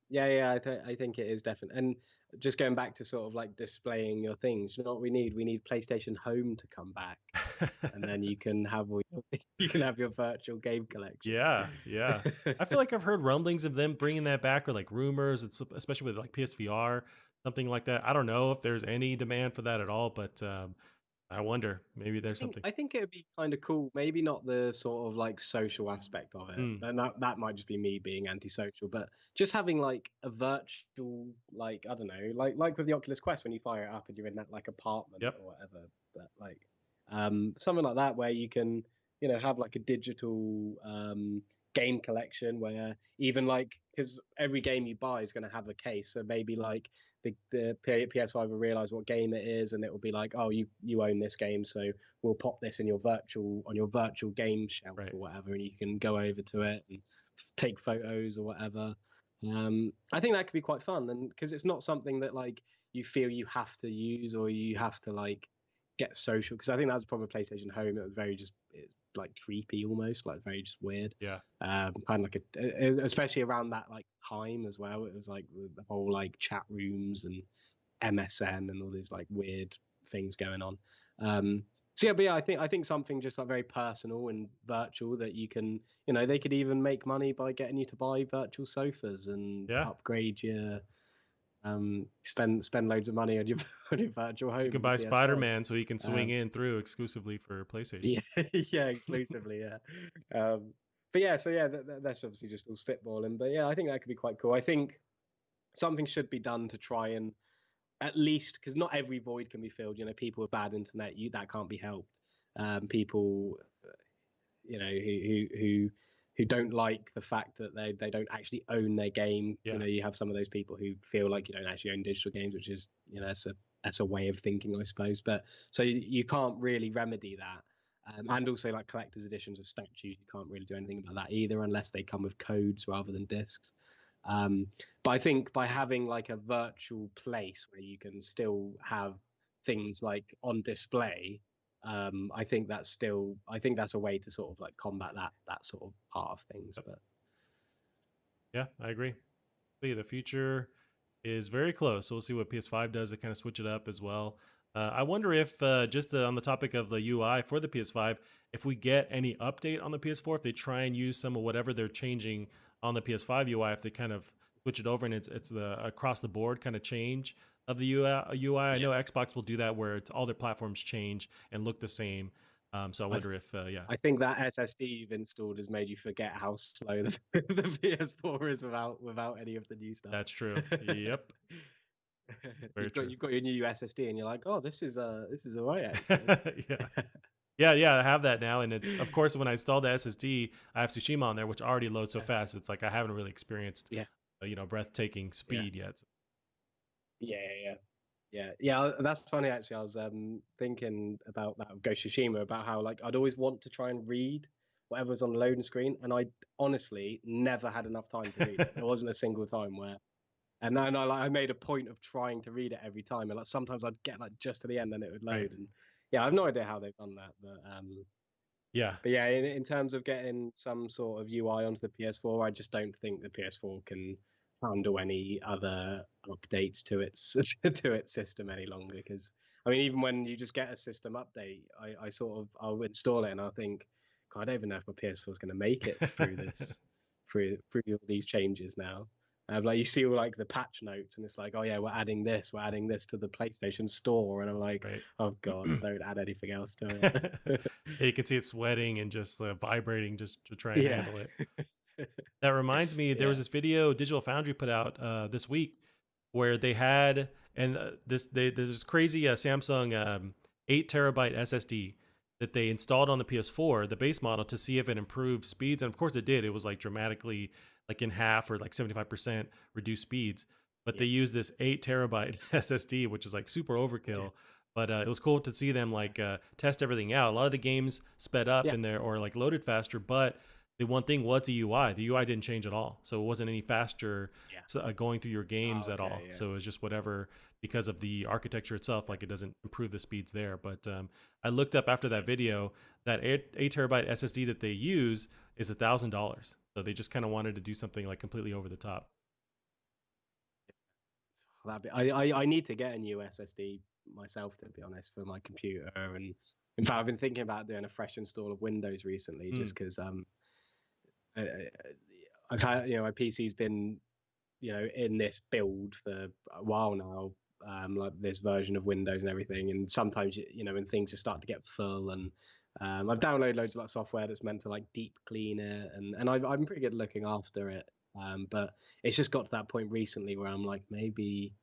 Yeah, yeah. I think it is definitely. And just going back to sort of like displaying your things, you know what we need? We need PlayStation Home to come back, and then you can have all your, you can have your virtual game collection. Yeah, yeah. I feel like I've heard rumblings of them bringing that back, or like rumors, especially with like PSVR, something like that. I don't know if there's any demand for that at all, but I wonder maybe there's something. I think it would be kind of cool. Maybe not the sort of like social aspect of it, Mm, and that might just be me being antisocial. But just having like a virtual, like I don't know, like with the Oculus Quest when you fire it up and you're in that like apartment yep. or whatever. But like something like that where you can have like a digital game collection where even like because every game you buy is going to have a case, so maybe like the PS5 will realize what game it is, and it will be like, oh, you own this game, so we'll pop this in your virtual game shelf Right. or whatever, and you can go over to it and take photos or whatever. I think that could be quite fun, and because it's not something that like you feel you have to use or you have to like get social. Because I think that's probably PlayStation Home. It was very just like creepy almost, like very just weird. Yeah. Kind of like especially around that like time as well. It was like the whole like chat rooms and MSN and all these like weird things going on. So yeah, but yeah, I think something just like very personal and virtual that you can, they could even make money by getting you to buy virtual sofas and Yeah. upgrade your spend loads of money on your on your virtual You home can with the buy Spider PS5. Man so he can swing Um, in through exclusively for PlayStation. yeah, yeah, exclusively, yeah. But yeah, so yeah, that's obviously just all spitballing. But yeah, I think that could be quite cool. I think something should be done to try and at least because not every void can be filled. People with bad internet, that can't be helped. People, who don't like the fact that they don't actually own their game. Yeah. You have some of those people who feel like you don't actually own digital games, which is that's a way of thinking, I suppose. But so you can't really remedy that. And also like collector's editions of statues, you can't really do anything about that either unless they come with codes rather than discs. Um, but I think by having like a virtual place where you can still have things like on display, I think that's a way to sort of like combat that sort of part of things. But Yeah, I agree. See, the future is very close. So we'll see what PS5 does to kind of switch it up as well. I wonder if, just on the topic of the UI for the PS5, if we get any update on the PS4, if they try and use some of whatever they're changing on the PS5 UI, if they kind of switch it over and it's the across the board kind of change of the UI. I yeah, know Xbox will do that where it's all their platforms change and look the same. So I I wonder if, yeah, I think that SSD you've installed has made you forget how slow the PS4 is without any of the new stuff. that's true. Yep, very true. You've got your new SSD and you're like, oh, this is all right actually. Yeah. Yeah, I have that now, and it's of course when I install the SSD, I have Tsushima on there, which already loads so Yeah, fast. It's like I haven't really experienced, yeah, breathtaking yeah, speed yet. yeah, yeah. Yeah. That's funny actually. I was thinking about that with Ghost of Tsushima about how like I'd always want to try and read whatever's on the loading screen, and I honestly never had enough time to read it. There wasn't a single time where And then I made a point of trying to read it every time, and like sometimes I'd get like just to the end and it would load. Right. And yeah, I have no idea how they've done that, Yeah. but yeah, in terms of getting some sort of UI onto the PS4, I just don't think the PS4 can handle any other updates to its to its system any longer. Because I mean, even when you just get a system update, I sort of I'll install it and I'll think, God, I don't even know if my PS4 is going to make it through this through all these changes now. Like you see all like the patch notes, and it's like, oh yeah, we're adding this to the PlayStation Store, and I'm like, Right. oh God, don't add anything else to it. Yeah, you can see it sweating and just vibrating just to try and Yeah. handle it. That reminds me, there was Yeah. this video Digital Foundry put out this week where they had, and there's this crazy Samsung 8 terabyte SSD that they installed on the PS4, the base model, to see if it improved speeds, and of course it did. It was like dramatically, like in half or like 75% reduced speeds. But they used this 8 terabyte SSD, which is like super overkill. Yeah. But it was cool to see them like test everything out. A lot of the games sped up Yeah. in there or like loaded faster, but the one thing was the UI. The UI didn't change at all, so it wasn't any faster going through your games at all. Yeah. So it was just whatever, because of the architecture itself. Like it doesn't improve the speeds there. But I looked up after that video that 8 terabyte SSD that they use is $1,000. So they just kind of wanted to do something like completely over the top. I need to get a new SSD myself, to be honest, for my computer. And in fact, I've been thinking about doing a fresh install of Windows recently, just because I've had, my PC's been, in this build for a while now, like this version of Windows and everything. And sometimes, when things just start to get full, and I've downloaded loads of like software that's meant to like deep clean it, and I'm pretty good at looking after it. But it's just got to that point recently where I'm like, maybe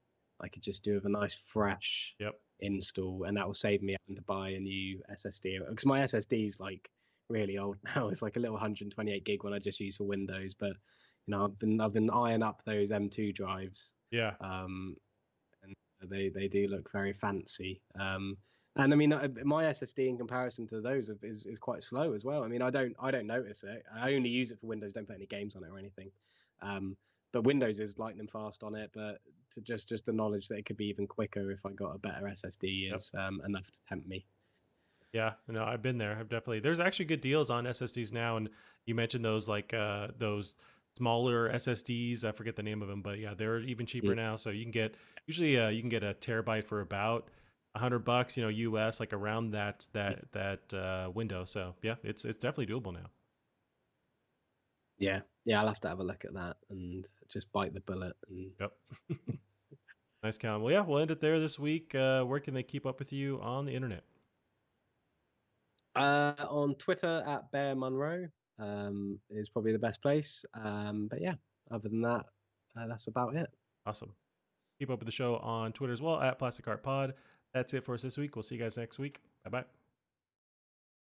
I could just do with a nice fresh install, and that will save me having to buy a new SSD, because my SSD is like really old now. It's like a little 128 gig one I just use for Windows, but I've been eyeing up those M2 drives. Yeah. And they do look very fancy. And I mean, my SSD in comparison to those is quite slow as well. I mean, I don't notice it. I only use it for Windows. Don't put any games on it or anything. But Windows is lightning fast on it. But to just the knowledge that it could be even quicker if I got a better SSD is enough to tempt me. Yeah, no, I've been there. I've definitely. There's actually good deals on SSDs now, and you mentioned those like those smaller SSDs. I forget the name of them, but yeah, they're even cheaper now. So you can get usually you can get a terabyte for about $100, US, like around that window. So yeah, it's definitely doable now. Yeah, I'll have to have a look at that and just bite the bullet. And... Yep. Nice, Callum. Well, yeah, we'll end it there this week. Where can they keep up with you on the internet? On Twitter at Bear Monroe is probably the best place. But yeah, other than that, that's about it. Awesome. Keep up with the show on Twitter as well at Plastic Art Pod. That's it for us this week. We'll see you guys next week. Bye bye.